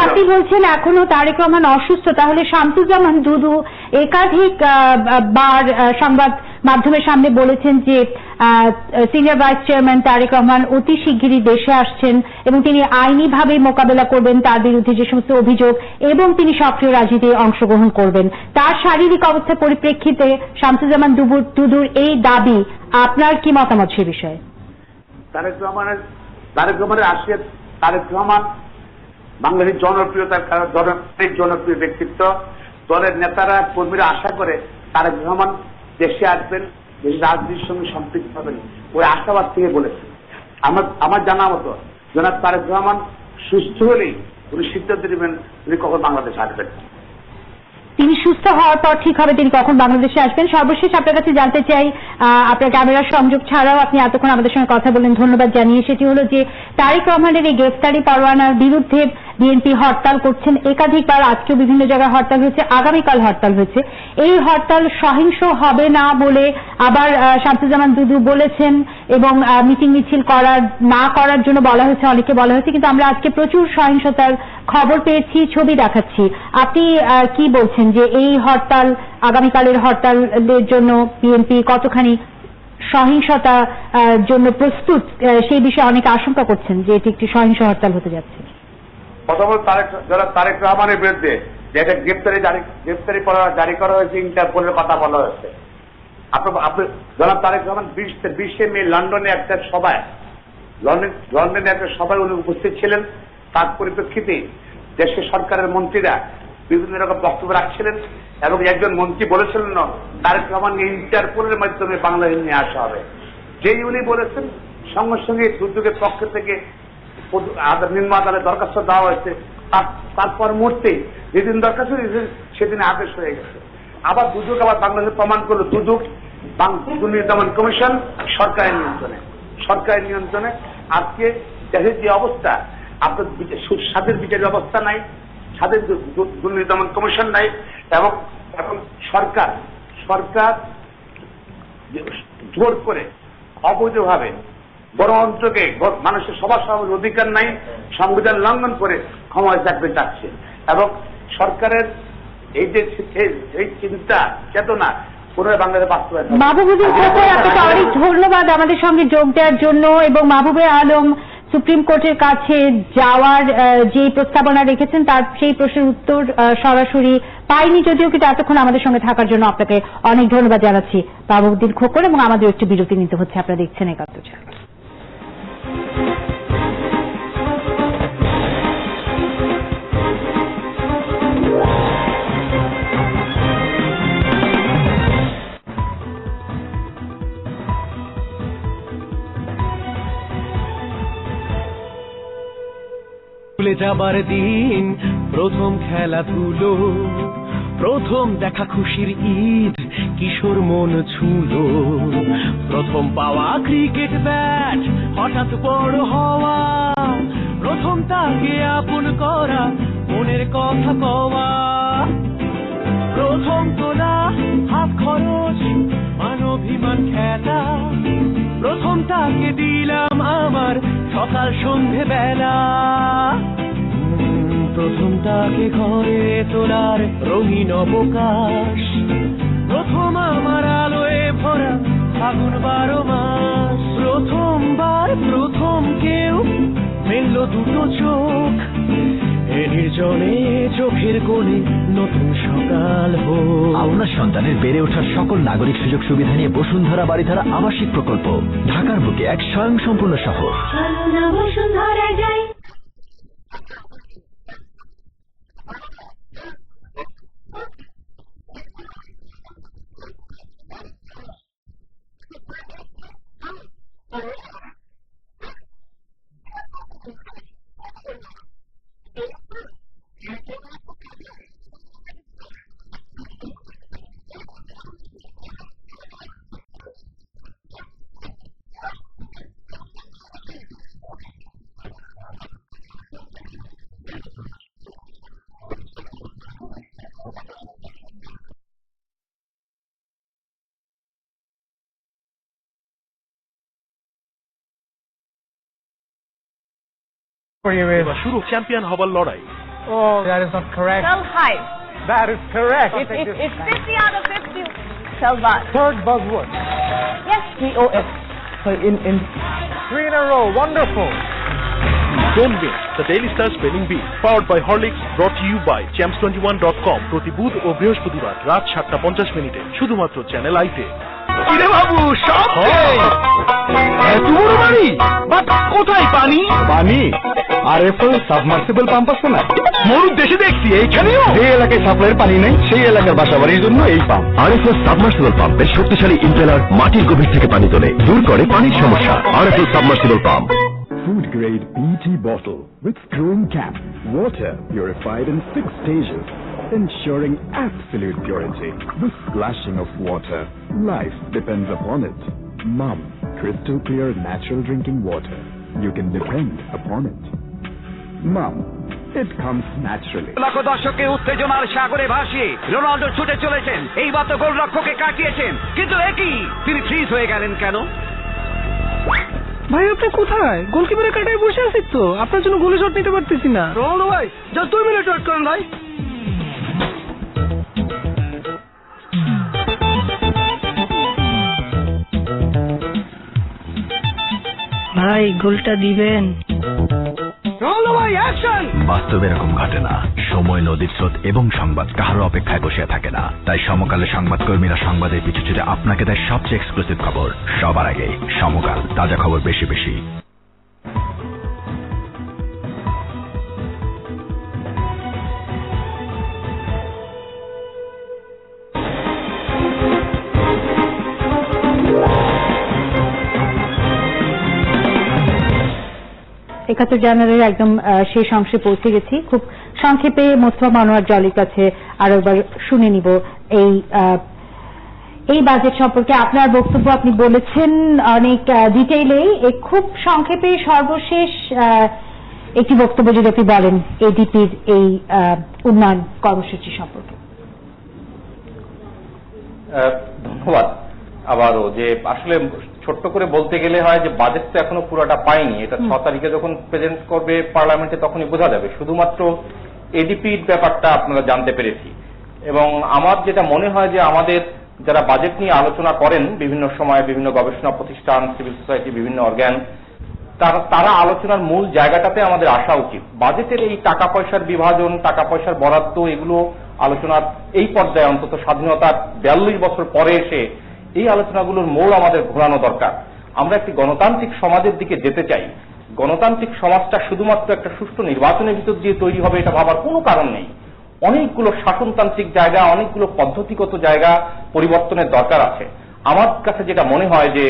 আপনি বলছেন এখনো তারেক রহমান অসুস্থ, তাহলে শামসুজ্জামান দুদু একাধিক বার সংবাদ মাধ্যমের সামনে বলেছেন যে senior vice chairman Tarek Rahman অতি শিগগিরই দেশে আসছেন এবং তিনি আইনিভাবে মোকাবেলা করবেন তার বিরুদ্ধে যে সমস্ত অভিযোগ, এবং তিনি সক্রিয় রাজনীতিতে অংশগ্রহণ করবেন। তার শারীরিক অবস্থার পরিপ্রেক্ষিতে শামসুজ্জামান দুদুর এই দাবি, আপনার কি মতামত সে বিষয়ে? তারেক রহমানের আসিয়া, তারেক রহমান বাংলাদেশের জনপ্রিয়তার কারণ জনপ্রিয় ব্যক্তিত্ব, দলের নেতারা কর্মীরা আশা করে তারেক রহমান দেশে আসবেন, দেশের রাজনীতির সঙ্গে সম্পৃক্ত হবেন ওই আশাবাদ থেকে বলেছেন। আমার জানা মতো জনাব তারেক রহমান সুস্থ হলেই উনি সিদ্ধান্ত নেবেন উনি কখন বাংলাদেশ আসবেন। তিনি সুস্থ হওয়ার পর ঠিক হবে তিনি কখন বাংলাদেশে আসবেন। সর্বশেষ আপনার কাছে জানতে চাই, আপনার ক্যামেরার সংযোগ ছাড়াও আপনি এতক্ষণ আমাদের সঙ্গে কথা বললেন, ধন্যবাদ জানিয়ে। সেটি হলো যে তারেক রহমানের এই গ্রেফতারি পরোয়ানার বিরুদ্ধে বিএনপি হরতাল করছেন একাধিকবার, আজকেও বিভিন্ন জায়গায় হরতাল হয়েছে, আগামীকাল হরতাল হয়েছে। এই হরতাল সহিংস হবে না বলে আবার শামসুজ্জামান দুদু বলেছেন এবং মিটিং মিছিল না করার জন্য বলা হয়েছে, অনেকে বলা হয়েছে, কিন্তু আমরা আজকে প্রচুর সহিংসতার খবর পেয়েছি, ছবি দেখাচ্ছি। আপনি কি বলছেন যে এই হরতাল, আগামীকালের হরতালের জন্য বিএনপি কতখানি সহিংসতা জন্য প্রস্তুত, সেই বিষয়ে অনেকে আশঙ্কা করছেন যে এটি একটি সহিংস হরতাল হতে যাচ্ছে? প্রথমত তারেক রহমানের বিরুদ্ধে যে একটা গ্রেফতারি পরোয়ানা জারি করা হয়েছে, ইন্টারপোলের কথা বলা হয়েছে। আপনি জনাব তারেক রহমান 20শে মে লন্ডনে একটা সভায় উনি উপস্থিত ছিলেন। তার পরিপ্রেক্ষিতে দেশের সরকারের মন্ত্রীরা বিভিন্ন রকম বক্তব্য রাখছিলেন এবং একজন মন্ত্রী বলেছিলেন না তারেক রহমানকে ইন্টারপোলের মাধ্যমে বাংলাদেশে নিয়ে আসা হবে। যেই উনি বলেছেন সঙ্গে সঙ্গে দুর্যোগের পক্ষ থেকে নিম্ন আদালতে দরখাস্ত দেওয়া হয়েছে। তারপর মুহূর্তেই যেদিন দরখাস্ত দিয়েছেন সেদিন আদেশ হয়ে গেছে। আবার দুর্যোগ আবার বাংলাদেশে প্রমাণ করলো দুর্যোগ দুর্নীতি দমন কমিশন সরকারের নিয়ন্ত্রণে। আজকে দেশের যে অবস্থা, আপনার স্বাধীন বিচারের ব্যবস্থা নাই, স্বাধীন দুর্নীতি দমন কমিশন নাই এবং সরকার জোর করে অবৈধভাবে গণতন্ত্রকে, মানুষের সভা সমাবেশের অধিকার নাই, সংবিধান লঙ্ঘন করে ক্ষমতায় থাকতে চাচ্ছে এবং সরকারের এই যে এই চিন্তা চেতনা পুনরায় বাংলাদেশে বাস্তবায়ন। মাহবুবুদ্দিন খোকন, আপনাকে অনেক ধন্যবাদ আমাদের সঙ্গে যোগ দেওয়ার জন্য। এবং মাহবুবে আলম সুপ্রিম কোর্টের কাছে যাওয়ার যে প্রস্তাবনা রেখেছেন তার সেই প্রশ্নের উত্তর সরাসরি পাইনি যদিও, কিন্তু এতক্ষণ আমাদের সঙ্গে থাকার জন্য আপনাকে অনেক ধন্যবাদ জানাচ্ছি মাহবুবুদ্দিন খোকন। এবং আমাদের একটু বিরতি নিতে হচ্ছে, আপনারা দেখছেন একাত্তর। ভুলে যাবার দিন, প্রথম খেলাধুলো, প্রথম দেখা খুশির ঈদ, কিশোর মন ছুলো, প্রথম পাওয়া ক্রিকেট ব্যাট, হঠাৎ বড় হওয়া, প্রথম তাকে আপন করা, মনের কথা কওয়া, প্রথম তোলা হাত খরচ, মানবিমান খেলা, প্রথম তাকে দিলাম আমার সকাল সন্ধে বেলা, প্রথম তাকে ঘরে তোলার রঙিন অবকাশ, প্রথম আমার আলোয় ভরা ফাগুন 12 মাস, প্রথমবার প্রথম কেউ মেলল দুটো চোখ, এ নির্জনে চোখের কোণে নতুন সকাল হোক। আপনার সন্তানের বেড়ে ওঠার সকল নাগরিক সুযোগ সুবিধা নিয়ে বসুন্ধরা বাড়িধারা আবাসিক প্রকল্প, ঢাকার বুকে এক স্বয়ংসম্পূর্ণ শহর। বসুন্ধরা যাই। শুরু চ্যাম্পিয়ন হবার লড়াই। Oh, that is not correct. Tell high. That is correct. It's 50 out of 50. Tell buzz. Third buzzword. Yes, BOS. So in 3 in a row. Wonderful. Don't miss the Daily Star Spelling Bee, powered by Horlicks, brought to you by champs21.com, প্রতি বুধ ও বৃহস্পতিবার রাত 7:50 শুধুমাত্র চ্যানেল আইতে। কিরে বাবু সব এত বড় বাড়ি বাট কোথায় পানি পানি আরএফএল সাবমার্সিবল পাম্প আছে না মরুর দেশে দেখছি এইখানেও যে এলাকায় সাপ্লাইয়ের পানি নেই সেই এলাকার বাসাবাড়ির জন্য এই পাম্প আরএফএল সাবমার্সিবল পাম্পের শক্তিশালী ইম্পেলার মাটির গভীর থেকে পানি তোলে দূর করে পানির সমস্যা RFL submersible pump Food grade PET bottle with screwing cap. Water purified in 6 stages, ensuring absolute purity. The splashing of water. Life depends upon it. Mum, crystal clear natural drinking water. You can depend upon it. Mum, it comes naturally. লক্ষ দর্শককে উত্তেজনার সাগরে ভাসিয়ে রোনাল্ডো ছুটে চলেছেন, এইবার তো গোলরক্ষককে কাটিয়েছেন, কিন্তু একই তিনি ফ্রিজ হয়ে গেলেন কেন? ভাই আপনি কোথায়? গোলকিপারের কাটায় বসে আছি তো, আপনার জন্য গোলে শট নিতে পারতেছি না। রোনাল্ডো ভাই যা 2 মিনিট ওয়েট করেন ভাই। ভাই গোলটা দিবেন? রোনাল্ডো ভাই অ্যাকশন! বাস্তবে এরকম ঘটে না। সময়, নদীর স্রোত এবং সংবাদ কারো অপেক্ষায় বসে থাকে না। তাই সমকালে সংবাদকর্মীরা সংবাদের পিছু ছুটে আপনাকে দেয় সবচেয়ে এক্সক্লুসিভ খবর সবার আগে। সমকাল, তাজা খবর বেশি বেশি। একাত্তর জানুয়ারির একদম শেষ অংশে পৌঁছে গেছি। খুব সংক্ষেপে মোস্তফা মনোয়ার জলির কাছে আরো একবার শুনে নিব এই বাজেট সম্পর্কে আপনার বক্তব্য। আপনি বলেছেন অনেক ডিটেইলে, খুব সংক্ষেপে সর্বশেষ একটি বক্তব্য যদি আপনি বলেন এডিপির এই উন্নয়ন কর্মসূচি সম্পর্কে। ধন্যবাদ। আবারও যে আসলে ছোট্ট করে বলতে গেলে হয় যে বাজেট তো এখনো পুরোটা পাইনি, এটা 6 তারিখে যখন প্রেজেন্ট করবে পার্লামেন্টে তখনই বোঝা যাবে। শুধুমাত্র এডিপির ব্যাপারটা আপনারা জানতে পেরেছি। এবং আমার যেটা মনে হয় যে আমাদের যারা বাজেট নিয়ে আলোচনা করেন বিভিন্ন সময়, বিভিন্ন গবেষণা প্রতিষ্ঠান, সিভিল সোসাইটি, বিভিন্ন অর্গান, তারা আলোচনার মূল জায়গাটাতে আমাদের আসা উচিত। বাজেটের এই টাকা পয়সার বিভাজন, টাকা পয়সার বরাদ্দ, এগুলো আলোচনার এই পর্যায়ে অন্তত স্বাধীনতার 42 বছর পরে এসে এই আলোচনাগুলোর মোড় আমাদের ঘোরানো দরকার। আমরা একটি গণতান্ত্রিক সমাজের দিকে যেতে চাই। গণতান্ত্রিক সমাজটা শুধুমাত্র একটা সুষ্ঠু নির্বাচনের ভিতর দিয়ে তৈরি হবে এটা ভাবার কোনো কারণ নেই। অনেকগুলো শাসনতান্ত্রিক জায়গা, অনেকগুলো পদ্ধতিগত জায়গা পরিবর্তনের দরকার আছে। আমার কাছে যেটা মনে হয় যে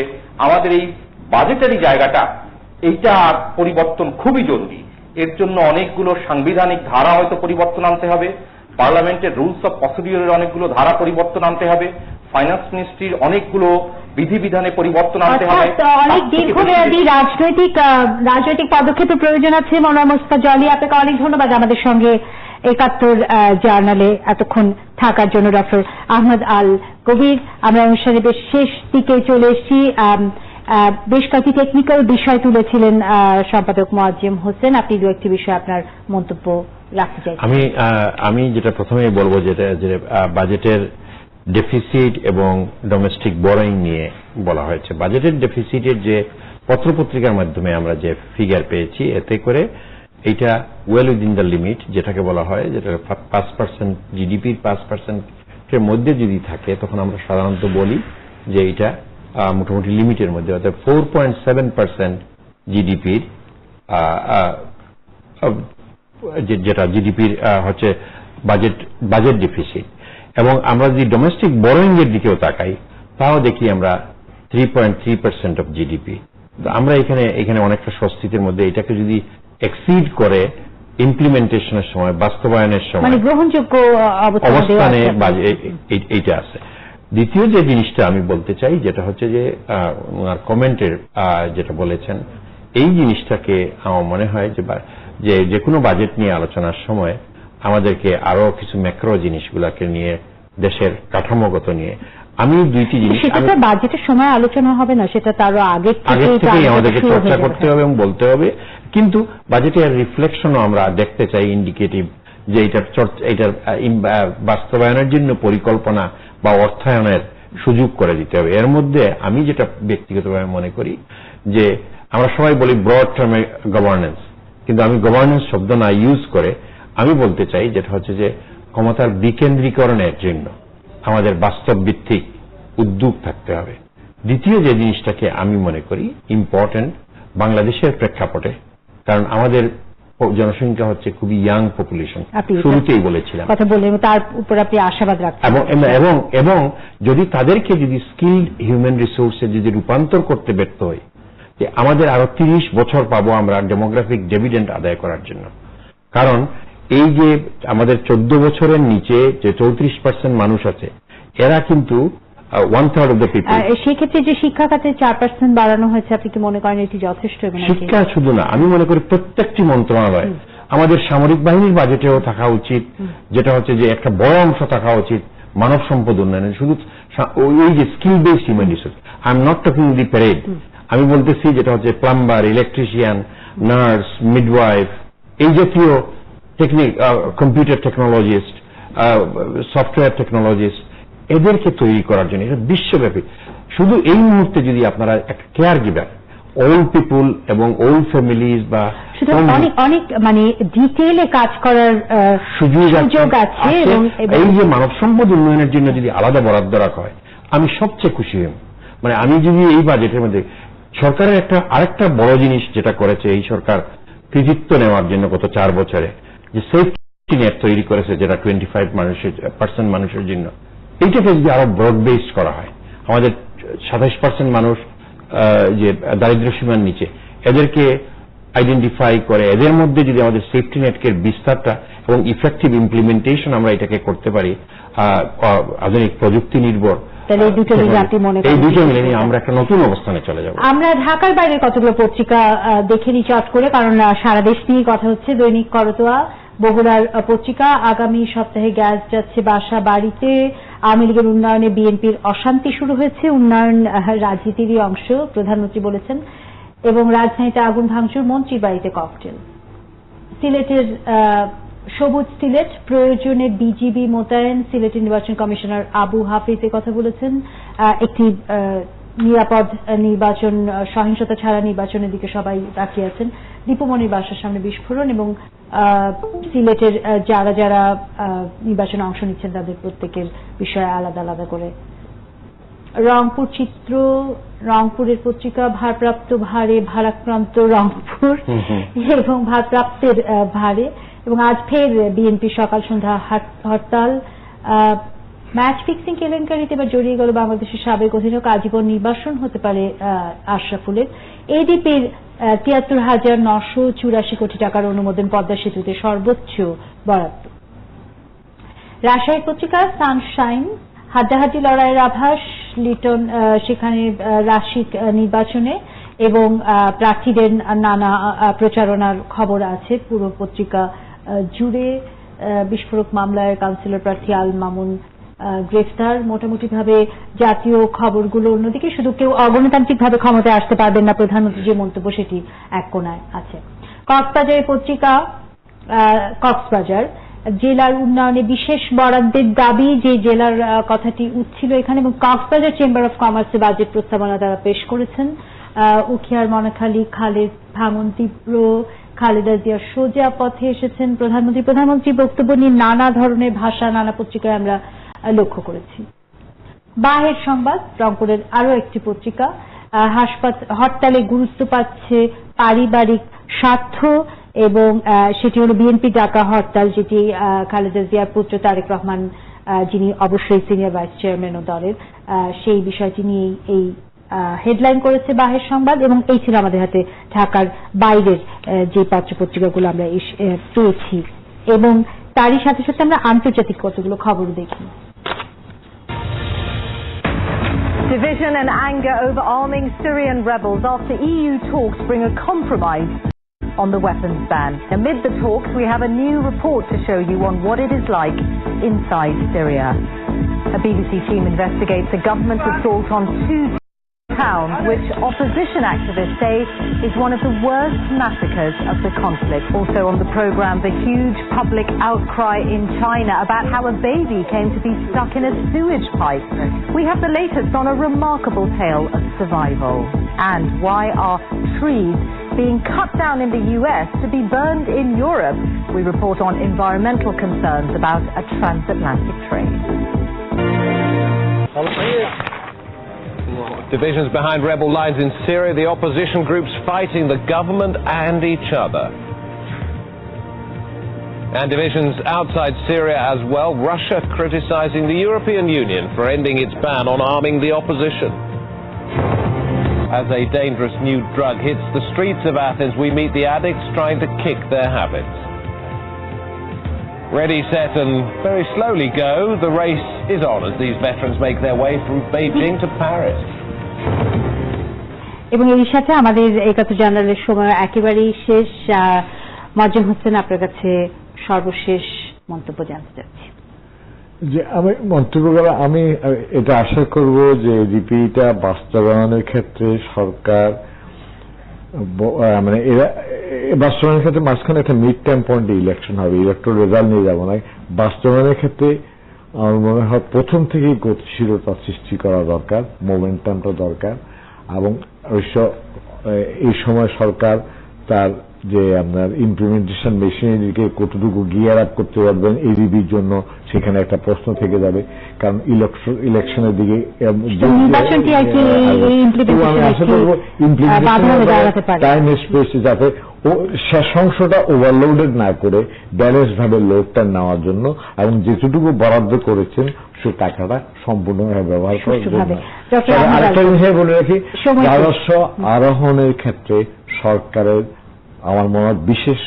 আমাদের এই বাজেটারি জায়গাটা, এইটা পরিবর্তন খুবই জরুরি। এর জন্য অনেকগুলো সাংবিধানিক ধারা হয়তো পরিবর্তন আনতে হবে, পার্লামেন্টের রুলস অফ প্রসিডিউরের অনেকগুলো ধারা পরিবর্তন আনতে হবে, ফাইন্যান্স মিনিস্ট্রির অনেকগুলো বিধিবিধানে পরিবর্তন আনতে হবে। অনেক দীর্ঘমেয়াদী রাজনৈতিক পদক্ষেপের প্রয়োজন আছে। মনোয়ার মোস্তফা জলি, আপনাকে অনেক ধন্যবাদ আমাদের সঙ্গে 71 জার্নালে এতক্ষণ থাকার জন্য। ডক্টর আহমদ আল কবির, আমরা অনুষ্ঠানে বেশ শেষ দিকে চলে এসেছি। বেশ কয়েকটি টেকনিক্যাল বিষয় তুলেছিলেন সম্পাদক মোয়াজ্জেম হোসেন। আপনি দু একটি বিষয়ে আপনার মন্তব্য রাখতে চাই। আমি যেটা প্রথমেই বলবো যেটা যে বাজেটের ডেফিসিট এবং ডোমেস্টিক বরোয়িং নিয়ে বলা হয়েছে। বাজেটের ডেফিসিটের যে পত্রপত্রিকার মাধ্যমে আমরা যে ফিগার পেয়েছি, এতে করে এইটা ওয়েল উইদিন দ্য লিমিট, যেটাকে বলা হয়, যেটা 5% জিডিপির 5%-এর মধ্যে যদি থাকে তখন আমরা সাধারণত বলি যে এটা মোটামুটি লিমিটের মধ্যে, অর্থাৎ 4.7% জিডিপির, যেটা জিডিপির হচ্ছে বাজেট ডেফিসিট। এবং আমরা যদি ডোমেস্টিক বরোয়িং এর দিকেও তাকাই তাও দেখি আমরা 3.3% অফ জিডিপি। আমরা এখানে অনেকটা স্বস্তির মধ্যে। এটাকে যদি এক্সিড করে ইমপ্লিমেন্টেশনের সময়, বাস্তবায়নের সময়, মানে গ্রহণযোগ্য অবস্থানে এইটা আছে। দ্বিতীয় যে জিনিসটা আমি বলতে চাই যেটা হচ্ছে যে ওনার কমেন্টের যেটা বলেছেন, এই জিনিসটাকে আমার মনে হয় যে কোনো বাজেট নিয়ে আলোচনার সময় আমাদেরকে আরো কিছু ম্যাক্রো জিনিসগুলোকে নিয়ে, দেশের কাঠামোগত নিয়ে, আমি দুইটি জিনিস, সেটা বাজেটের সময় আলোচনা হবে না, সেটা তারও আগে থেকেই আমাদেরকে চর্চা করতে হবে এবং বলতে হবে। কিন্তু বাজেটের রিফ্লেকশনও আমরা দেখতে চাই, ইন্ডিকেটিভ, যে এইটার বাস্তবায়নের জন্য পরিকল্পনা বা অর্থায়নের সুযোগ করে দিতে হবে। এর মধ্যে আমি যেটা ব্যক্তিগতভাবে মনে করি যে আমরা সবাই বলি ব্রড টার্মে গভর্নেন্স, কিন্তু আমি গভর্নেন্স শব্দ না ইউজ করে আমি বলতে চাই যেটা হচ্ছে যে ক্ষমতার বিকেন্দ্রীকরণের জন্য আমাদের বাস্তব ভিত্তিক উদ্যোগ থাকতে হবে। দ্বিতীয় যে জিনিসটাকে আমি মনে করি ইম্পর্টেন্ট বাংলাদেশের প্রেক্ষাপটে, কারণ আমাদের জনসংখ্যা হচ্ছে খুবই ইয়াং পপুলেশন, শুরুতেই বলেছিলাম কথা বলে, তার উপর আপনি আশাবাদ রাখছেন। এবং যদি তাদেরকে যদি স্কিলড হিউম্যান রিসোর্সে যদি রূপান্তর করতে ব্যর্থ হয়, যে আমাদের আরো 30 বছর পাবো আমরা ডেমোগ্রাফিক ডিভিডেন্ড আদায় করার জন্য। কারণ এই যে আমাদের 14 বছরের নিচে যে 34% মানুষ আছে, এরা কিন্তু 1/3 অফ দ্য পিপল। সেক্ষেত্রে যে শিক্ষা খাতে 4% বাড়ানো হয়েছে, আপনি কি মনে করেন এটি যথেষ্ট? শিক্ষা শুধু না, আমি মনে করি প্রত্যেকটি মন্ত্রণালয়, আমাদের সামরিক বাহিনীর বাজেটেও থাকা উচিত, যেটা হচ্ছে যে একটা বড় অংশ থাকা উচিত মানব সম্পদ উন্নয়নের, শুধু ওই যে skill based human resource. I am not talking the parade, আমি বলতেছি যেটা হচ্ছে প্লাম্বার, ইলেকট্রিশিয়ান, নার্স, মিডওয়াইফ, এই জাতীয় technique, computer technologist, software technologist, এদেরকে তৈরি করার জন্য। এটা বিশ্বব্যাপী। শুধু এই মুহূর্তে যদি আপনারা একটা কেয়ার গিভার, ওল্ড পিপুল এবং ওল্ড ফ্যামিলিজ বা অনেক মানে ডিটেইলে কাজ করার সুযোগ আছে, এবং এই যে মানব সম্পদ উন্নয়নের জন্য যদি আলাদা বরাদ্দ রাখা হয়, আমি সবচেয়ে খুশি হই। মানে আমি যদি এই বাজেটের মধ্যে সরকারের আরেকটা বড় জিনিস যেটা করেছে এই সরকার কৃতিত্ব নেওয়ার জন্য গত 4 বছরে, যে সেফটি নেট তৈরি করেছে, যেটা 25% মানুষের জন্য, এইটাকে যদি আরো ব্রড বেসড করা হয়, আমাদের 27% মানুষ যে দারিদ্র্য সীমার নিচে, এদেরকে আইডেন্টিফাই করে এদের মধ্যে যদি আমাদের সেফটি নেটকে বিস্তারটা এবং ইফেক্টিভ ইমপ্লিমেন্টেশন আমরা এটাকে করতে পারি, আধুনিক প্রযুক্তি নির্ভর, এই দুটো মিলে নিয়ে আমরা একটা নতুন অবস্থানে চলে যাব। আমরা ঢাকার বাইরের কতগুলো পত্রিকা দেখে নিই চট করে, কারণ সারা দেশ নিয়ে কথা হচ্ছে। দৈনিক করতোয়া, বগুড়ার পত্রিকা, আগামী সপ্তাহে গ্যাস যাচ্ছে বাসা বাড়িতে, আওয়ামী লীগের উন্নয়নে বিএনপির অশান্তি শুরু হয়েছে, উন্নয়ন রাজনীতিরই অংশ প্রধানমন্ত্রী বলেছেন, এবং রাজধানীতে আগুন ভাঙচুর, মন্ত্রীর বাড়িতে ককটেল। সিলেটের সবুজ সিলেট, প্রয়োজনে বিজিবি মোতায়েন, সিলেটের নির্বাচন কমিশনার আবু হাফিজ কথা বলেছেন। একটি নিরাপদ নির্বাচন, সহিংসতা ছাড়া নির্বাচনের দিকে সবাই তাকিয়ে আছেন। দীপুমণির বাসার সামনে বিস্ফোরণ, এবং সিলেটের যারা যারা নির্বাচনে অংশ নিচ্ছেন তাদের প্রত্যেকের বিষয়ে আলাদা আলাদা করে। রংপুর চিত্র, রংপুরের পত্রিকা, ভারপ্রাপ্ত ভারে ভারাক্রান্ত রংপুর, এবং ভারপ্রাপ্তের ভারে, এবং আজ ফের বিএনপি সকাল সন্ধ্যা হরতাল। ম্যাচ ফিক্সিং কেলেঙ্কারিতে এবার জড়িয়ে গেল বাংলাদেশের সাবেক অধিনায়ক, আজীবন নির্বাসন হতে পারে আশরাফুলের। এডিপির ৭৩,৯৮৪ কোটি টাকার অনুমোদন, পদ্মা সেতুতে সর্বোচ্চ বরাদ্দ। রাজশাহী পত্রিকা, সানশাইন, হাড্ডাহাড্ডি লড়াইয়ের আভাস লিটন, সেখানে রাশিক নির্বাচনে এবং প্রার্থীদের নানা প্রচারণার খবর আছে পুরো পত্রিকা জুড়ে। বিস্ফোরক মামলায় কাউন্সিলর প্রার্থী আল মামুন গ্রেফতার। মোটামুটি ভাবে জাতীয় খবরগুলো অন্যদিকে, শুধু কেউ অগণতান্ত্রিক ভাবে ক্ষমতায় আসতে পারবেন না, প্রধানমন্ত্রী যে মন্তব্য সেটি এক কোণায় আছে। কক্সবাজারের পত্রিকা, কক্সবাজার, জেলার উন্নয়নে বিশেষ বরাদ্দের দাবি, যে জেলার কথাটি উঠছিল এখানে, এবং কক্সবাজার চেম্বার অফ কমার্সের বাজেট প্রস্তাবনা তারা পেশ করেছেন। উখিয়ার মনাখালী খালের ভাঙন তীব্র, খালেদা জিয়া সোজা পথে এসেছেন প্রধানমন্ত্রী বক্তব্য নিয়ে নানা ধরনের ভাষা নানা পত্রিকায় আমরা লক্ষ্য করেছি। বাহের সংবাদ, রংপুরের আরো একটি পত্রিকা, হরতালে গুরুত্ব পাচ্ছে পারিবারিক স্বার্থ, এবং সেটি হল বিএনপি ডাকা হরতাল, যেটি খালেদা জিয়ার পুত্র তারেক রহমান, যিনি অবশ্যই সিনিয়র ভাইস চেয়ারম্যান ও দলের, সেই বিষয়টি নিয়ে এই হেডলাইন করেছে বাহের সংবাদ। এবং এই ছিল আমাদের হাতে ঢাকার বাইরের যে পত্রপত্রিকাগুলো আমরা পেয়েছি, এবং তারই সাথে সাথে আমরা আন্তর্জাতিক কতগুলো খবর দেখি। Division and anger over arming Syrian rebels after EU talks bring a compromise on the weapons ban. Amid the talks, we have a new report to show you on what it is like inside Syria. A BBC team investigates a government assault on 2 towns, which opposition activists say is one of the worst massacres of the conflict. Also on the programme, the huge public outcry in China about how a baby came to be stuck in a sewage pipe. We have the latest on a remarkable tale of survival. And why are trees being cut down in the US to be burned in Europe? We report on environmental concerns about a transatlantic trade. Divisions behind rebel lines in Syria, the opposition groups fighting the government and each other. And divisions outside Syria as well, Russia criticizing the European Union for ending its ban on arming the opposition. As a dangerous new drug hits the streets of Athens, we meet the addicts trying to kick their habits. Ready, set and very slowly go, the race is on as these veterans make their way from Beijing to Paris. এবং এই সাথে আমাদের 71 জানুয়ারির সময় একেবারেই শেষ। মজ্জেম হোসেন, আপনার কাছে সর্বশেষ মন্তব্য জানতে চাচ্ছি। যে আমি মন্তব্য করা, আমি এটা আশা করব যে জিপিটা বাস্তবায়নের ক্ষেত্রে সরকার মানে এরা বাস্তবায়নের ক্ষেত্রে মাঝখানে একটা মিড টার্ম পয়েন্টে ইলেকশন হবে, ইলেকট্রাল রেজাল্ট নিয়ে যাবো না। বাস্তবায়নের ক্ষেত্রে আমার মনে হয় প্রথম থেকেই গতিশীলতা সৃষ্টি করা দরকার, মোমেন্টামটা দরকার। এবং অবশ্য এই সময় সরকার তার যে আপনার ইমপ্লিমেন্টেশন মেশিনারিকে কতটুকু গিয়ার আপ করতে পারবেন এডিবির জন্য, সেখানে একটা প্রশ্ন থেকে যাবে। কারণ ইলেকশনের দিকে আমি আশা করবো ইমপ্লিমেন্টেশন টাইম স্পেস যাতে শেষ অংশটা ওভারলোডেড না করে ব্যালেন্স ভাবে লোডটা নেওয়ার জন্য, এবং যেটুকু বরাদ্দ করেছেন সে টাকাটা সম্পূর্ণভাবে ব্যবহার করার জন্য। আরেকটা বিষয় বলে রাখি, রাজস্ব আরোহণের ক্ষেত্রে সরকারের আমার মনে হয় বিশেষ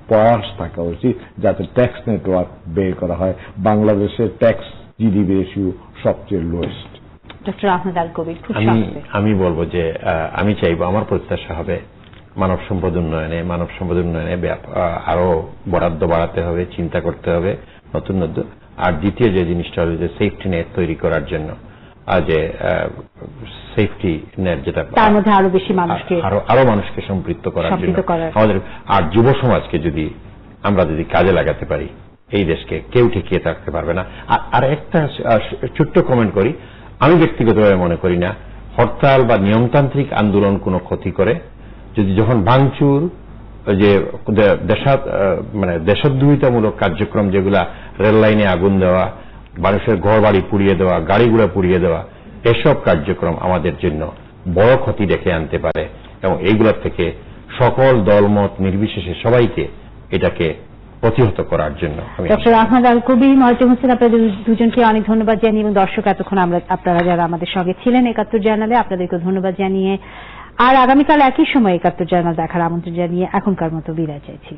প্রয়াস থাকা উচিত যাতে ট্যাক্স নেটওয়ার্ক বের করা হয়। বাংলাদেশের ট্যাক্স জিডিপি রেশিও সবচেয়ে লোয়েস্ট। ডক্টর আহমেদ আল কবির, আমি বলবো যে আমি চাইবো, আমার প্রত্যাশা হবে মানব সম্পদ উন্নয়নে আরো বরাদ্দ বাড়াতে হবে, চিন্তা করতে হবে নতুন নতুন। আর দ্বিতীয় যে জিনিসটা হলো যে সেফটি নেট তৈরি করার জন্য, যে সেফটি নেট যেটা তার মধ্যে আরো বেশি মানুষকে আরো মানুষকে সম্পৃক্ত করার জন্য আমাদের, আর যুব সমাজকে যদি আমরা কাজে লাগাতে পারি, এই দেশকে কেউ ঠেকিয়ে থাকতে পারবে না। আর একটা ছোট্ট কমেন্ট করি, আমি ব্যক্তিগতভাবে মনে করি না হরতাল বা নিয়মতান্ত্রিক আন্দোলন কোনো ক্ষতি করে। যদি যখন ভাঙচুর, যে দেশদ্রোহিতামূলক কার্যক্রম, যেগুলা রেল লাইনে আগুন দেওয়া, মানুষের ঘর বাড়ি পুড়িয়ে দেওয়া, গাড়িগুলো পুড়িয়ে দেওয়া, এসব কার্যক্রম আমাদের জন্য বড় ক্ষতি ডেকে আনতে পারে। এবং এইগুলোর থেকে সকল দলমত নির্বিশেষে সবাইকে এটাকে প্রতিহত করার জন্য ডক্টর আহমেদ আল কবির, মজ্জেম হোসেন, আপনাদের দুজনকে অনেক ধন্যবাদ জানিয়ে, এবং দর্শক এতক্ষণ আপনারা যারা আমাদের সঙ্গে ছিলেন 71 জার্নালে, আপনাদেরকে ধন্যবাদ জানিয়ে আর আগামীকাল একই সময় 71 জার্নাল দেখার আমন্ত্রণ জানিয়ে এখনকার মতো বিদায় চাইছি।